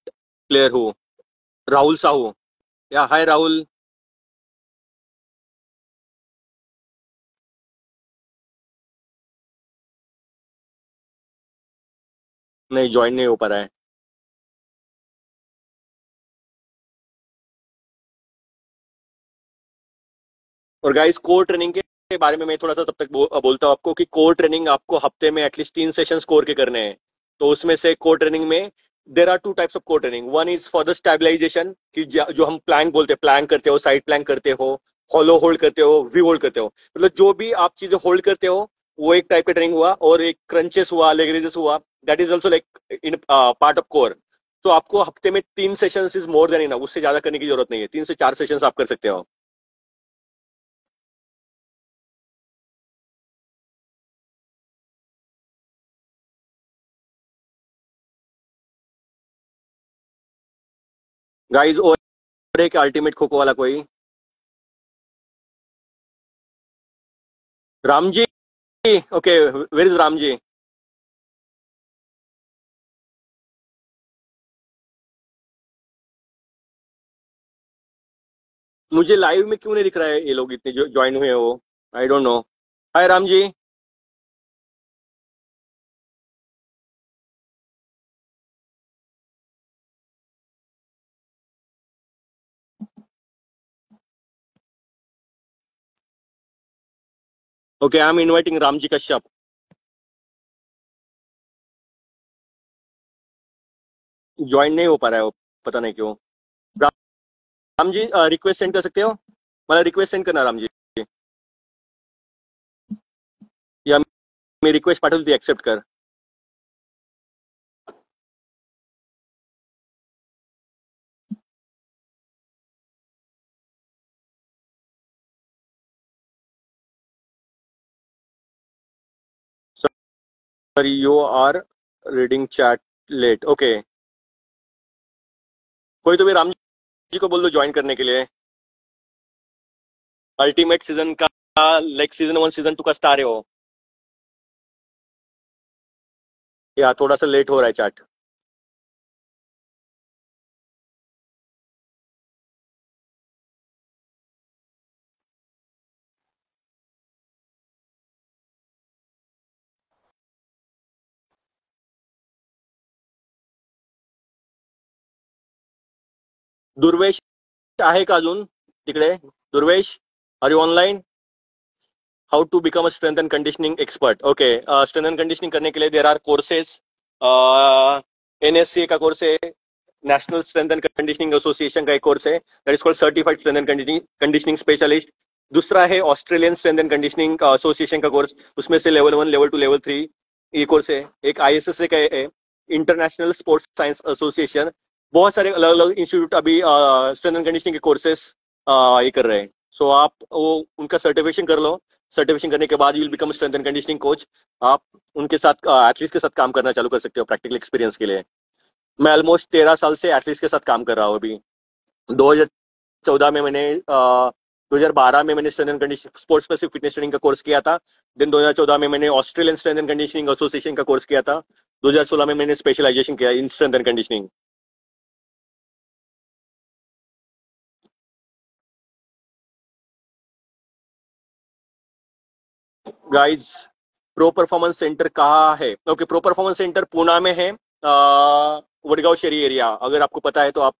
प्लेयर हूँ, राहुल साहू। या हाय राहुल। नहीं, ज्वाइन नहीं हो पा रहा है। और गाइस, कोर ट्रेनिंग के बारे में मैं थोड़ा सा तब तक बोलता हूँ आपको कि कोर ट्रेनिंग आपको हफ्ते में एटलीस्ट 3 सेशंस कोर के करने हैं। तो उसमें से कोर ट्रेनिंग में there are two types of core training. One is for the stabilization, कि जो हम प्लैंक बोलते हैं, प्लैंक करते हो, साइड प्लैंक करते हो, हॉलो होल्ड करते हो, वी होल्ड करते हो, मतलब जो भी आप चीजें होल्ड करते हो वो एक टाइप का ट्रेनिंग हुआ। और एक क्रंचेस हुआ, लेग रेजेस हुआ, that is also like in part of core. तो आपको हफ्ते में 3 sessions is more than enough, उससे ज्यादा करने की जरूरत नहीं है। 3 से 4 सेशंस आप कर सकते हो। गाइस, और एक अल्टीमेट खो खो वाला कोई? Ram ji. Okay, where is Ram ji? मुझे लाइव में क्यों नहीं दिख रहा है ये लोग इतने जो ज्वाइन हुए हैं वो? I don't know. Hi Ram ji. Okay, I am inviting Ram ji Kashyap. Join नहीं हो पा रहा है वो, पता नहीं क्यों। राम जी, रिक्वेस्ट सेंड कर सकते हो? मतलब रिक्वेस्ट सेंड करना राम जी, या मी रिक्वेस्ट पाठवली ती एक्सेप्ट कर। Sir, you are reading chat late. Okay, कोई तो भी राम जी को बोल दो ज्वाइन करने के लिए। अल्टीमेट सीजन का, लाइक सीजन 1 सीजन 2 का स्टार है वो। या थोड़ा सा लेट हो रहा है चैट। दुर्वेश आहे का अजून तिकडे? Durvesh, are you online? How to become a strength and conditioning expert. Okay, strength and conditioning करने के लिए देर आर कोर्सेज। एनएससी का कोर्स है, national strength and conditioning association का एक कोर्स है, that is called certified strength and conditioning specialist. दूसरा है Australian strength and conditioning association का कोर्स, उसमें से लेवल 1, लेवल 2, लेवल 3 ये कोर्स है। एक आईएसएस का है, इंटरनेशनल स्पोर्ट्स साइंस एसोसिएशन। बहुत सारे अलग अलग इंस्टीट्यूट अभी स्ट्रेंथ एंड कंडीशनिंग के कोर्सेस ये कर रहे हैं। सो आप वो उनका सर्टिफिकेशन कर लो। सर्टिफिकेशन करने के बाद you will become strength and conditioning coach. आप उनके साथ एथलीट्स के साथ काम करना चालू कर सकते हो प्रैक्टिकल एक्सपीरियंस के लिए। मैं ऑलमोस्ट 13 साल से एथलीट्स के साथ काम कर रहा हूँ अभी। 2014 में मैंने 2012 में मैंने strength and conditioning sports specific fitness training का कोर्स किया था। देन 2014 में मैंने Australian strength and conditioning association का कोर्स किया था। 2016 में मैंने स्पेशलाइजेशन किया in strength and conditioning. Guys, pro performance centre कहाँ है? Okay, pro performance centre Pune में है, वडगांव शहरी एरिया। अगर आपको पता है तो आप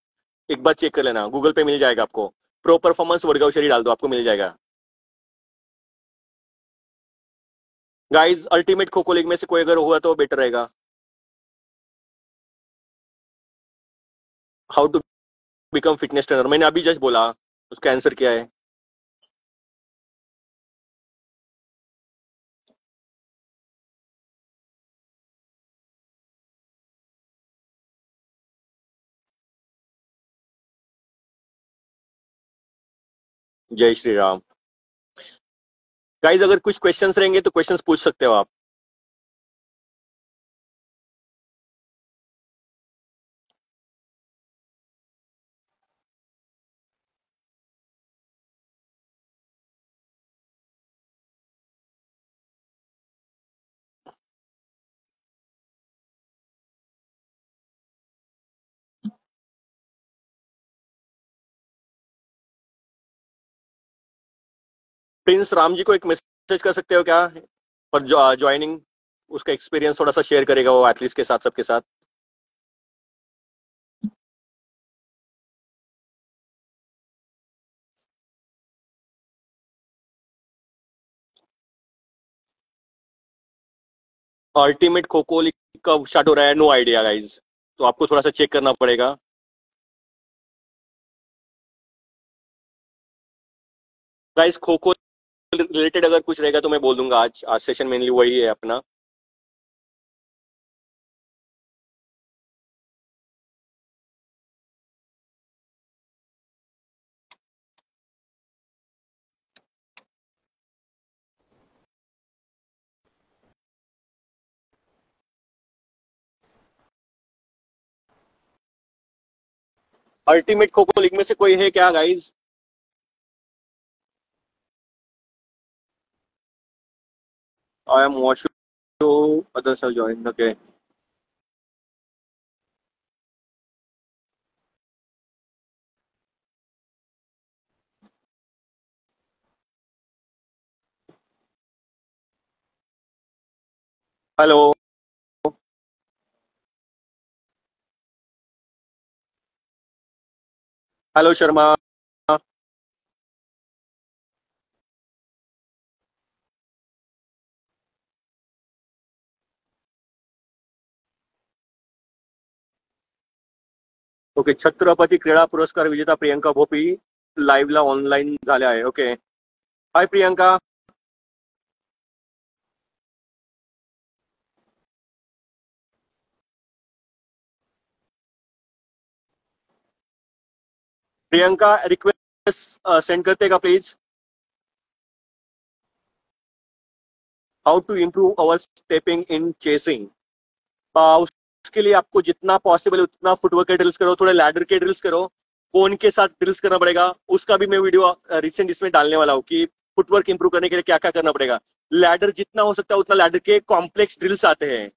एक बार चेक कर लेना, गूगल पे मिल जाएगा आपको। प्रो परफॉर्मेंस वडगांव शहरी डाल दो, आपको मिल जाएगा। Guys, ultimate kho kho league में से कोई अगर हुआ तो बेटर रहेगा। How to become fitness trainer, मैंने अभी जस्ट बोला, उसका आंसर क्या है? जय श्री राम। गाइज, अगर कुछ क्वेश्चंस रहेंगे तो क्वेश्चंस पूछ सकते हो आप। प्रिंस राम जी को एक मैसेज कर सकते हो क्या, पर ज्वाइनिंग? उसका एक्सपीरियंस थोड़ा सा शेयर करेगा वो एथलीट्स के साथ, सबके साथ। अल्टीमेट खो खो लीग कब स्टार्ट हो रहा है? नो आइडिया गाइज, तो आपको थोड़ा सा चेक करना पड़ेगा। गाइज, खो खो रिलेटेड अगर कुछ रहेगा तो मैं बोल दूंगा। आज आज सेशन मेनली वही है अपना। अल्टीमेट खो खो लीग में से कोई है क्या guys? I am watch others are join. Okay. Hello. Hello Sharma. Okay, Chhatrapati Krida Puraskar विजेता प्रियंका भोपी लाईव्हला ऑनलाईन झाल्या आहे। Okay, hi Priyanka. Priyanka, request send करते का please? How to improve our stepping in chasing. उसके लिए आपको जितना पॉसिबल है उतना फुटवर्क के ड्रिल्स करो, थोड़े लैडर के ड्रिल्स करो, फोन के साथ ड्रिल्स करना पड़ेगा। उसका भी मैं वीडियो रिसेंट इसमें डालने वाला हूँ कि फुटवर्क इंप्रूव करने के लिए क्या क्या करना पड़ेगा। लैडर जितना हो सकता है उतना लैडर के कॉम्प्लेक्स ड्रिल्स आते हैं।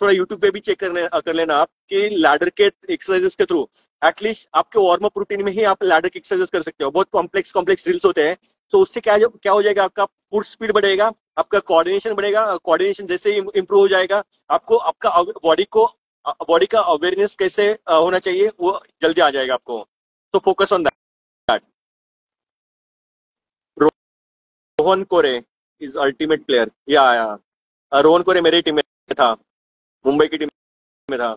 थोड़ा यूट्यूब पे भी चेक कर लेना आप कि लैडर के एक्सरसाइजेस के थ्रू एटलीस्ट आपके वार्म अप रूटीन में ही आप लैडर के एक्सरसाइजेस कर सकते हो। बहुत कॉम्प्लेक्स कॉम्प्लेक्स ड्रिल्स होते हैं। तो उससे क्या हो जाएगा, आपका फुट स्पीड बढ़ेगा, आपका कोऑर्डिनेशन बढ़ेगा। कोऑर्डिनेशन जैसे ही इंप्रूव हो जाएगा, आपको आपका बॉडी का अवेयरनेस कैसे होना चाहिए वो जल्दी आ जाएगा आपको। तो फोकस ऑन दैट। रोहन कोरे इज अल्टीमेट प्लेयर, या रोहन कोरे मेरी टीम में था, मुंबई की टीम में था।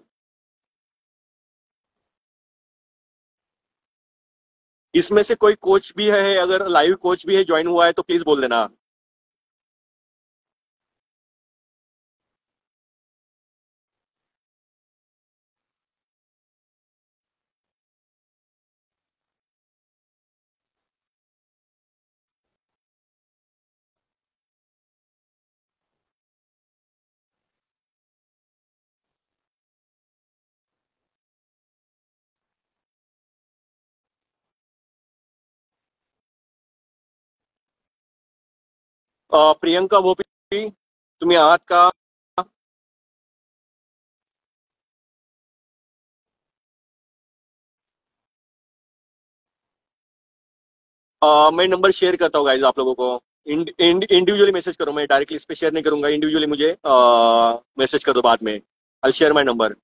इसमें से कोई कोच भी है, अगर लाइव कोच भी है ज्वाइन हुआ है तो प्लीज बोल देना। प्रियंका भोपी, तुम्ही आहात का? मैं नंबर शेयर करता हूँ गाइज आप लोगों को। इंडिविजुअली मैसेज करो, मैं डायरेक्टली इस पे शेयर नहीं करूंगा, इंडिविजुअली मुझे मैसेज कर दो बाद में, I share my number.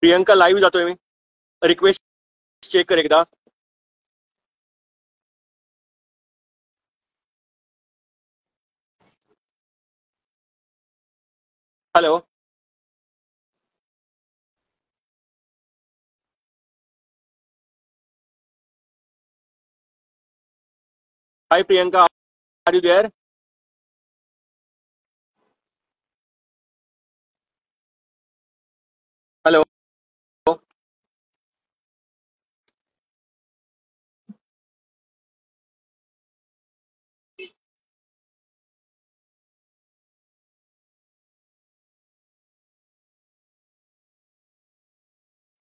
Priyanka live जातोय मी, रिक्वेस्ट चेक कर एकदा. Hello. Hi Priyanka, are you there? Hello.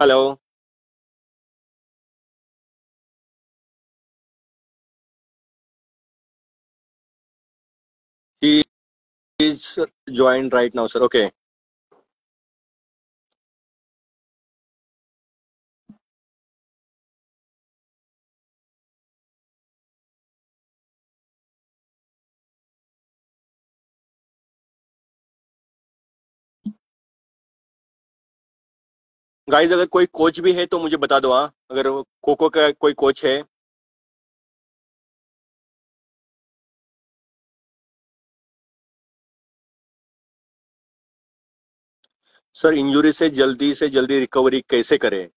Hello. He is join right now sir, okay. Guys अगर कोई कोच भी है तो मुझे बता दो, हाँ, अगर खो खो का कोई कोच है. सर इंजरी से जल्दी रिकवरी कैसे करें?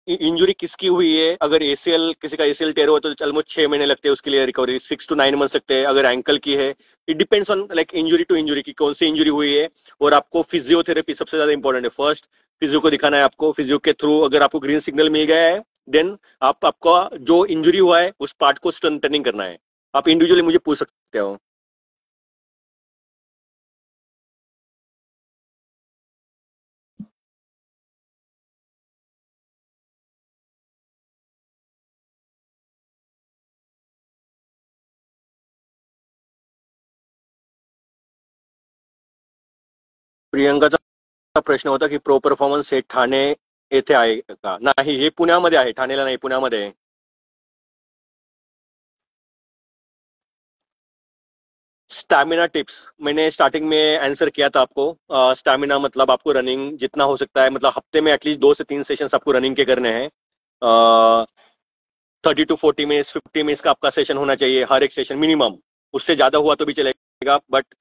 इंजरी किसकी हुई है? अगर एसीएल, किसी का एसीएल टेयर हुआ तो ऑलमोस्ट 6 महीने लगते हैं उसके लिए, रिकवरी 6 to 9 मंथ्स लगते हैं. अगर एंकल की है, it depends on like injury to injury की कौन सी इंजरी हुई है. और आपको फिजियोथेरेपी सबसे ज्यादा इंपॉर्टेंट है. फर्स्ट फिजियो को दिखाना है आपको. फिजियो के थ्रू अगर आपको ग्रीन सिग्नल मिल गया है, देन आपका जो इंजरी हुआ है उस पार्ट को स्ट्रेंथनिंग करना है. आप इंडिविजुअली मुझे पूछ सकते हो. प्रियंकाचा प्रश्न होता की प्रो परफॉर्मन्स हे ठाणे येथे आहे का? नाही, हे पुण्यामध्ये आहे, ठाणेला नाही, पुण्यामध्ये आहे. स्टैमिना टिप्स मैंने स्टार्टिंग में आंसर किया था आपको. स्टैमिना मतलब आपको रनिंग जितना हो सकता है, मतलब हफ्ते में एटलीस्ट 2 से 3 सेशन आपको रनिंग के करने हैं. 30 to 40 मिनट्स, 50 मिनट्स का आपका सेशन होना चाहिए हर एक सेशन मिनिमम. उससे ज्यादा हुआ तो भी चलेगा, बट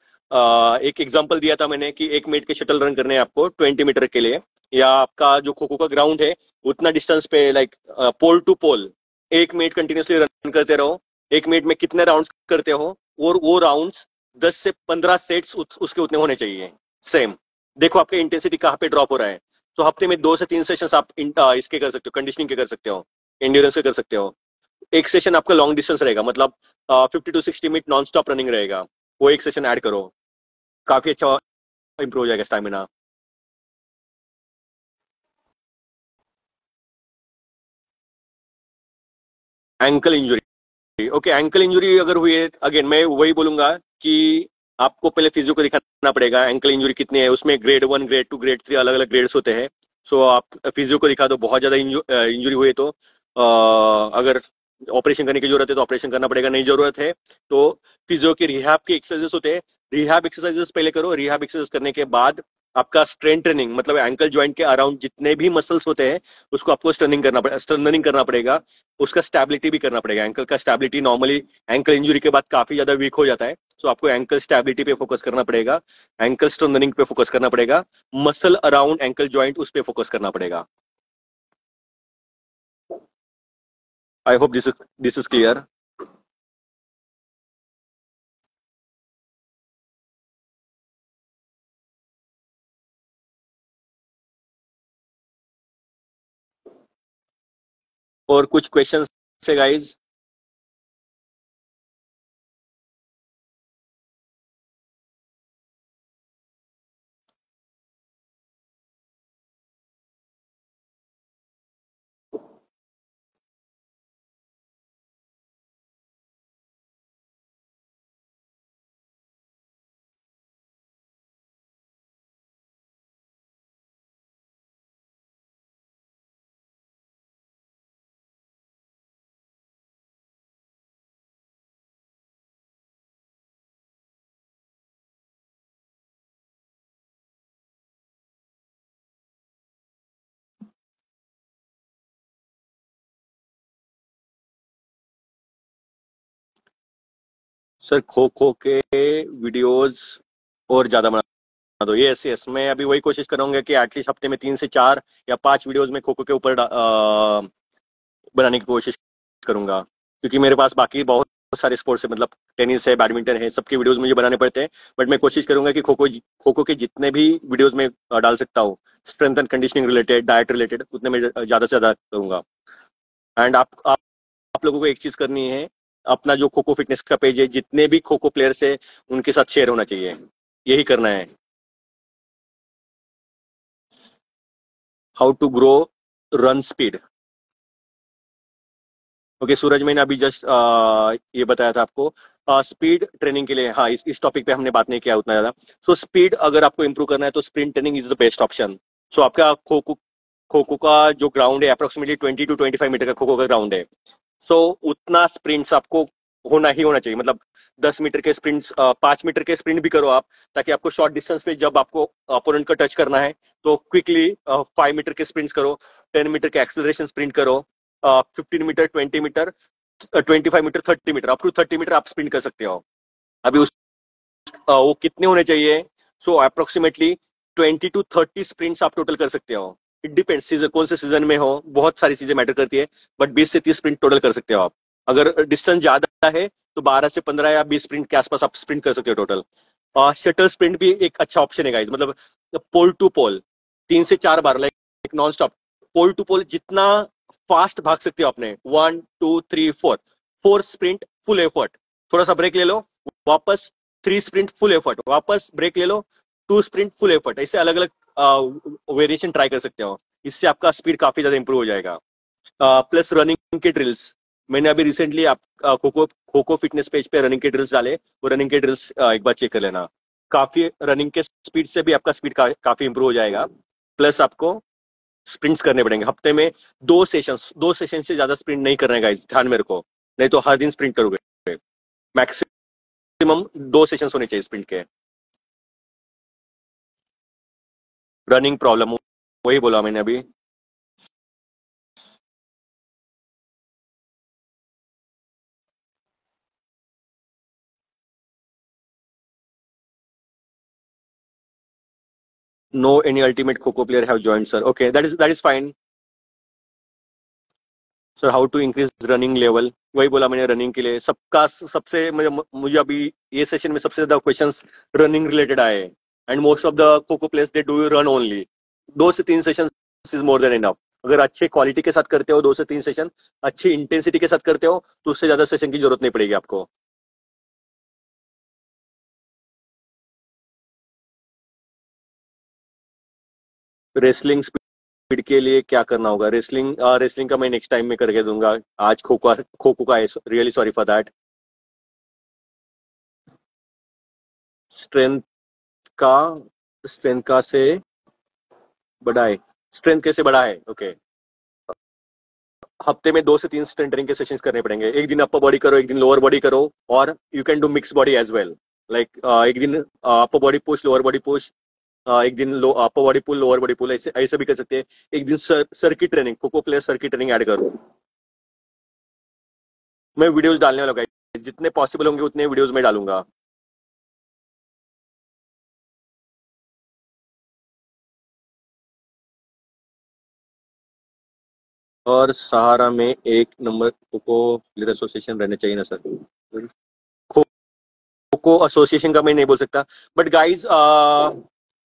एक एग्जांपल दिया था मैंने कि 1 मिनट के शटल रन करने हैं आपको 20 मीटर के लिए, या आपका जो खो खो का ग्राउंड है उतना डिस्टेंस पे like pole to pole 1 minute continuously run करते रहो. 1 मिनट में कितने राउंड्स करते हो, और वो राउंड्स 10 से 15 सेट्स उसके उतने होने चाहिए. सेम. देखो आपके इंटेंसिटी कहाँ पे ड्रॉप हो रहा है. तो हफ्ते में 2 से 3 सेशन आप इसके कर सकते हो, कंडीशनिंग के कर सकते हो, एंड्योरेंस के कर सकते हो. एक सेशन आपका लॉन्ग डिस्टेंस रहेगा, मतलब 50 to 60 minute non stop running रहेगा. वो एक सेशन ऐड करो, काफी अच्छा इंप्रूव हो जाएगा stamina. Ankle injury, okay. Ankle injury अगर हुई है, अगेन मैं वही बोलूंगा कि आपको पहले फिजियो को दिखाना पड़ेगा. एंकल इंजरी कितनी है, उसमें ग्रेड 1, ग्रेड 2, ग्रेड 3 अलग अलग ग्रेड्स होते हैं. सो आप फिजियो को दिखा दो. बहुत ज्यादा इंजरी हुई है तो अगर ऑपरेशन करने की जरूरत है तो ऑपरेशन करना पड़ेगा, नहीं जरूरत है तो फिजियो की रिहैब की एक्सरसाइजेस होते हैं, रिहैब एक्सरसाइजेस पहले करो. रिहैब एक्सरसाइज करने के बाद आपका स्ट्रेंथ ट्रेनिंग, मतलब एंकल ज्वाइंट के अराउंड जितने भी मसल्स होते हैं उसको आपको स्ट्रेंथनिंग करना पड़ेगा. उसका स्टेबिलिटी भी करना पड़ेगा. एंकल का स्टेबिलिटी नॉर्मली एंकल इंजरी के बाद काफी ज्यादा वीक हो जाता है. सो आपको एंकल स्टेबिलिटी पे फोकस करना पड़ेगा, एंकल स्ट्रेंथनिंग पे फोकस करना पड़ेगा, मसल अराउंड एंकल ज्वाइंट उस पे फोकस करना पड़ेगा. I hope this is clear. और कुछ क्वेश्चन है गाइज? सर खो खो के वीडियोस और ज्यादा बना दो। यस यस, मैं अभी वही कोशिश करूंगा कि एटलीस्ट हफ्ते में 3 से 4 या 5 वीडियोस में खो खो के ऊपर बनाने की कोशिश करूंगा, क्योंकि मेरे पास बाकी बहुत सारे स्पोर्ट्स है, मतलब टेनिस है, बैडमिंटन है, सबके वीडियोस मुझे बनाने पड़ते हैं। बट मैं कोशिश करूंगा कि खो खो के जितने भी वीडियोस में डाल सकता हूँ, strength and conditioning related, diet related, उतने में ज्यादा से ज्यादा करूंगा। एंड आप लोगों को एक चीज करनी है, अपना जो खो खो फिटनेस का पेज है, जितने भी खो खो प्लेयर्स है उनके साथ शेयर होना चाहिए, यही करना है। How to grow run speed. Okay Suraj, मैंने अभी जस्ट ये बताया था आपको। स्पीड ट्रेनिंग के लिए, हाँ, इस टॉपिक पे हमने बात नहीं किया उतना ज्यादा। सो स्पीड अगर आपको इंप्रूव करना है तो sprint training is the best option. So आपका खो खो का जो ग्राउंड है अप्रोक्सीमेटली 20 to 25 मीटर का खो खो का ग्राउंड है। सो उतना स्प्रिंट्स आपको होना ही होना चाहिए, मतलब 10 मीटर के स्प्रिंट्स, 5 मीटर के स्प्रिंट भी करो आप, ताकि आपको शॉर्ट डिस्टेंस पे जब आपको अपोनेंट का टच करना है तो क्विकली 5 मीटर के स्प्रिंट्स करो, 10 मीटर के एक्सेलरेशन स्प्रिंट करो, 15 meter, 20 meter, 25 meter, 30 meter, up to 30 meter आप स्प्रिंट कर सकते हो। अभी वो कितने होने चाहिए? सो अप्रोक्सीमेटली 20 to 30 स्प्रिंट्स आप टोटल कर सकते हो। इट डिपेंड्स सीजन, कौन से सीजन में हो, बहुत सारी चीजें मैटर करती है। बट 20 से 30 स्प्रिंट टोटल कर सकते हो आप। अगर डिस्टेंस ज्यादा है तो 12 से 15 या 20 स्प्रिंट के आसपास आप स्प्रिंट कर सकते हो टोटल। शटल स्प्रिंट भी एक अच्छा ऑप्शन है गाइस, मतलब पोल टू पोल 3 से 4 बार, like non stop. Pole to pole जितना फास्ट भाग सकते हो आपने, 1 2 3 4, 4 स्प्रिंट फुल एफर्ट, थोड़ा सा ब्रेक ले लो, वापस 3 स्प्रिंट फुल एफर्ट, वापस ब्रेक ले लो, 2 स्प्रिंट फुल एफर्ट, ऐसे अलग अलग वेरिएशन ट्राई कर सकते हो। इससे आपका स्पीड काफी ज्यादा इंप्रूव हो जाएगा। प्लस रनिंग के ड्रिल्स, मैंने अभी रिसेंटली आप खो खो फिटनेस पेज पे रनिंग के ड्रिल्स डाले, वो रनिंग के ड्रिल्स एक बार चेक कर लेना। काफी रनिंग के स्पीड से भी आपका स्पीड काफी इंप्रूव हो जाएगा। प्लस आपको स्प्रिंट्स करने पड़ेंगे हफ्ते में 2 सेशन से ज्यादा स्प्रिंट नहीं करना है गाइस, ध्यान में रखो, नहीं तो हर दिन स्प्रिंट करोगे। मैक्सिमम 2 सेशन होने चाहिए स्प्रिंट के। रनिंग प्रॉब्लम, वही बोला मैंने अभी। No any ultimate kho kho player have joined sir. Okay, that is fine sir. How to increase running level, वही बोला मैंने। रनिंग के लिए सबका सबसे मुझे अभी ये सेशन में सबसे ज्यादा क्वेश्चंस रनिंग रिलेटेड आए, and most of the kho kho players they do run only. 2 से 3 session is more than enough. अगर अच्छे क्वालिटी के साथ करते हो 2 से 3 सेशन, अच्छी इंटेंसिटी के साथ करते हो, तो उससे ज्यादा सेशन की जरूरत नहीं पड़ेगी आपको। रेसलिंग स्पीड के लिए क्या करना होगा? रेसलिंग का मैं नेक्स्ट टाइम में करके दूंगा। आज खो खो का really sorry for that. Strength का स्ट्रेंथ का से बढ़ाए, स्ट्रेंथ कैसे बढ़ाए? ओके, हफ्ते में 2 से 3 स्ट्रेंथनिंग के सेशंस करने पड़ेंगे। एक दिन अपर बॉडी करो, एक दिन लोअर बॉडी करो, और you can do mix body as well. Like एक दिन upper body push, lower body push, एक दिन upper body pull, lower body pull, ऐसे ऐसे भी कर सकते हैं। एक दिन सर की ट्रेनिंग, खो खो प्लेयर सर की ट्रेनिंग ऐड करो। मैं वीडियोस डालने वाला हूँ guys, जितने पॉसिबल होंगे उतने वीडियोस में डालूंगा। और सहारा में एक नंबर खो खो प्लेयर एसोसिएशन रहना चाहिए ना सर? खो खो एसोसिएशन का मैं नहीं बोल सकता, but guys,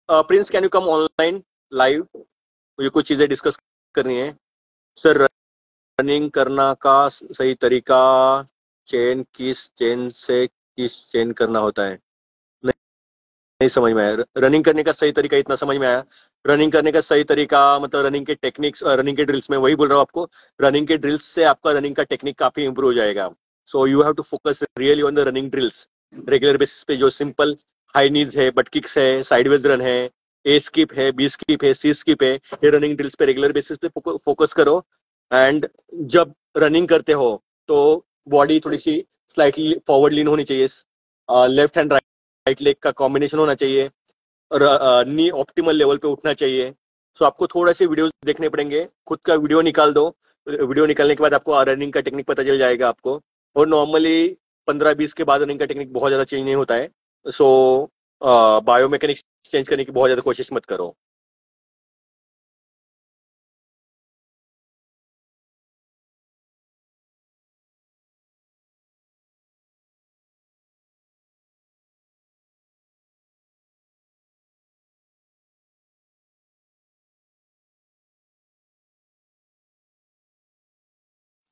Prince can you come online live, मुझे कुछ चीजें डिस्कस करनी है। सर रनिंग करना का सही तरीका, चेन किस चेन से किस चेन करना होता है? नहीं, नहीं समझ में आया। रनिंग करने का सही तरीका इतना समझ में आया। रनिंग करने का सही तरीका मतलब रनिंग के टेक्निक्स, रनिंग के ड्रिल्स में वही बोल रहा हूँ आपको। रनिंग के ड्रिल्स से आपका रनिंग का टेक्निक काफी इंप्रूव हो जाएगा। So you have to focus really on the running drills. Regular basis पे जो सिंपल हाई नीज है, बट किक्स है, साइडवेज रन है, ए स्किप है, बी स्किप है, सी स्किप है, ये रनिंग ड्रिल्स पे रेगुलर बेसिस पे फोकस करो। एंड जब रनिंग करते हो तो बॉडी थोड़ी सी स्लाइटली फॉरवर्ड लीन होनी चाहिए, लेफ्ट हैंड राइट लेग का कॉम्बिनेशन होना चाहिए, और नी ऑप्टिमल लेवल पे उठना चाहिए। सो आपको थोड़े से वीडियोस देखने पड़ेंगे, खुद का वीडियो निकाल दो। वीडियो निकालने के बाद आपको रनिंग का टेक्निक पता चल जाएगा आपको। और नॉर्मली 15-20 के बाद रनिंग का टेक्निक बहुत ज़्यादा चेंज नहीं होता है। सो बायोमैकेनिक्स चेंज करने की बहुत ज़्यादा कोशिश मत करो।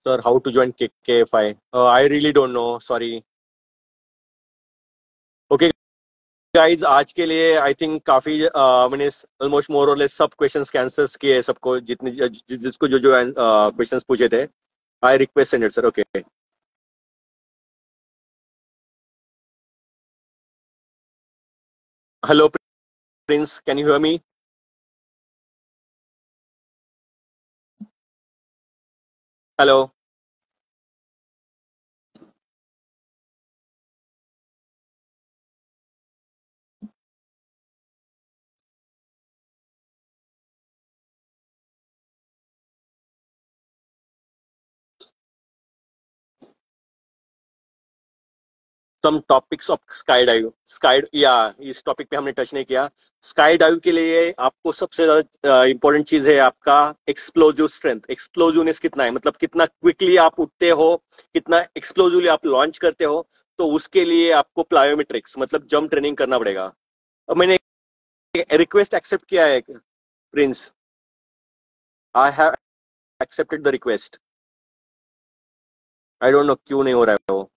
Sir how to join KFI? I really don't know, sorry. Okay guys, आज के लिए आई थिंक काफी मैंने ऑलमोस्ट मोर और लेस सब क्वेश्चंस के आंसर्स किए, सबको जितने जिसको जो जो क्वेश्चंस पूछे थे। I request send it sir. Okay. Hello Prince, can you hear me? Hello. Some topics of sky dive. Sky या इस टॉपिक पे हमने टच नहीं किया। स्काई डाइव के लिए आपको सबसे ज्यादा इंपॉर्टेंट चीज है आपका एक्सप्लोजिव स्ट्रेंथ। एक्सप्लोजिवनेस कितना है, मतलब कितना क्विकली आप उठते हो, कितना एक्सप्लोजिवली आप लॉन्च करते हो। तो उसके लिए आपको प्लायोमेट्रिक्स मतलब जंप ट्रेनिंग करना पड़ेगा। अब मैंने रिक्वेस्ट एक्सेप्ट किया है Prince. I have accepted the request. I don't no क्यों नहीं हो रहा है वो।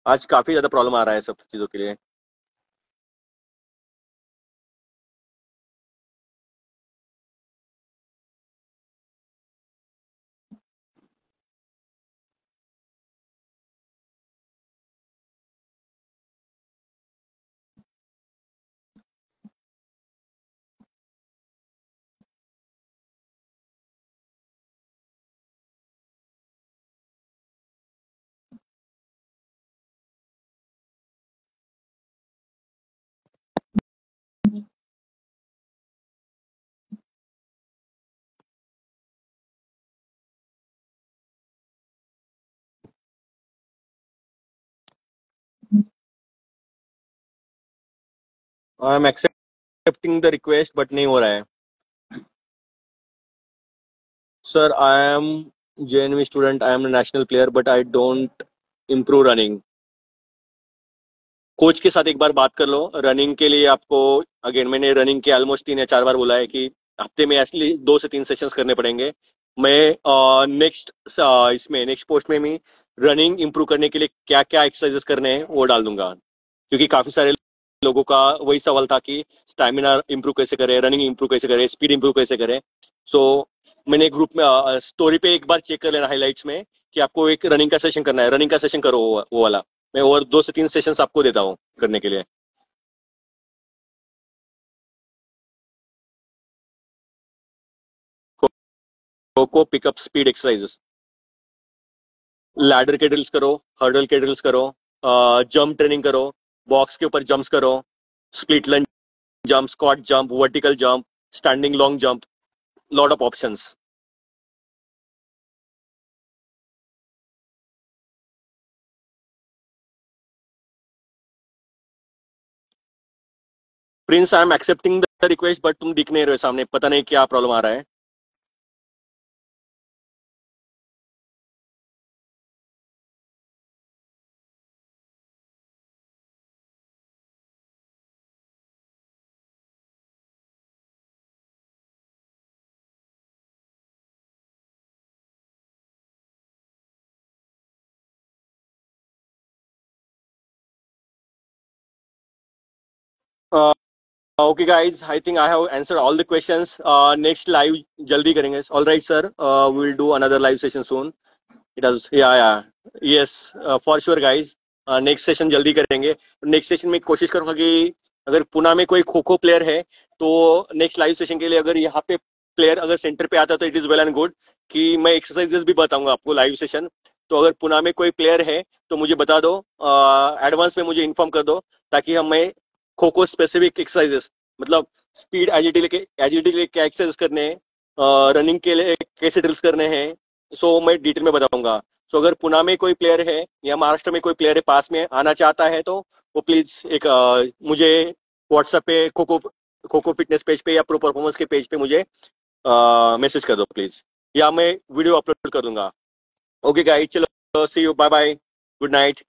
आज काफी ज्यादा प्रॉब्लम आ रहा है सब चीजों के लिए। आई am accepting the request but नहीं हो रहा है। Sir I am JNV student, I am national player but I don't improve running. Coach के साथ एक बार बात कर लो रनिंग के लिए आपको। अगेन मैंने रनिंग के ऑलमोस्ट 3 या 4 बार बोला है कि हफ्ते में असली 2 से 3 सेशंस करने पड़ेंगे। मैं नेक्स्ट इसमें नेक्स्ट पोस्ट में भी रनिंग इंप्रूव करने के लिए क्या क्या एक्सरसाइजेस करने हैं वो डाल दूंगा, क्योंकि काफी सारे लोगों का वही सवाल था कि स्टैमिना इंप्रूव कैसे करें, रनिंग इंप्रूव कैसे करें, स्पीड इंप्रूव कैसे करें। सो मैंने ग्रुप में स्टोरी पे एक बार चेक कर लेना हाइलाइट्स में कि आपको एक रनिंग का सेशन करना है, रनिंग का सेशन करो वो वाला। मैं और 2 से 3 सेशंस आपको देता हूँ करने के लिए। Kho kho pickup speed exercises, ladder के ड्रिल्स करो, हर्डल के ड्रिल्स करो, जंप ट्रेनिंग करो, बॉक्स के ऊपर जंप्स करो, split lunge jump, squat jump, vertical jump, standing long jump, lot of options. Prince I am accepting the request but तुम दिख नहीं रहे हो सामने, पता नहीं क्या प्रॉब्लम आ रहा है। Okay guys, I think I have answer all the questions. Next live जल्दी करेंगे। All right sir, we will do another live session soon. It has yeah yes, for sure guys. Next session जल्दी करेंगे। Next session में कोशिश करूंगा कि अगर पुणे में कोई खो खो प्लेयर है तो नेक्स्ट लाइव सेशन के लिए अगर यहाँ पे प्लेयर अगर सेंटर पे आता है तो it is well and good कि मैं एक्सरसाइजेस भी बताऊंगा आपको लाइव सेशन। तो अगर पुणे में कोई प्लेयर है तो मुझे बता दो, एडवांस में मुझे इन्फॉर्म कर दो, ताकि हमें खो खो स्पेसिफिक एक्सरसाइजेस मतलब स्पीड एजिलिटी के लिए क्या एक्सरसाइज करने हैं, रनिंग के लिए कैसे ड्रिल्स करने हैं, सो मैं डिटेल में बताऊंगा। सो अगर पुणे में कोई प्लेयर है या महाराष्ट्र में कोई प्लेयर है पास में आना चाहता है तो वो प्लीज एक मुझे व्हाट्सएप पे खो खो फिटनेस पेज पे या प्रो परफॉर्मेंस के पेज पे मुझे मैसेज कर दो प्लीज, या मैं वीडियो अपलोड कर दूंगा। ओके गाइस, चलो see you, bye bye, good night.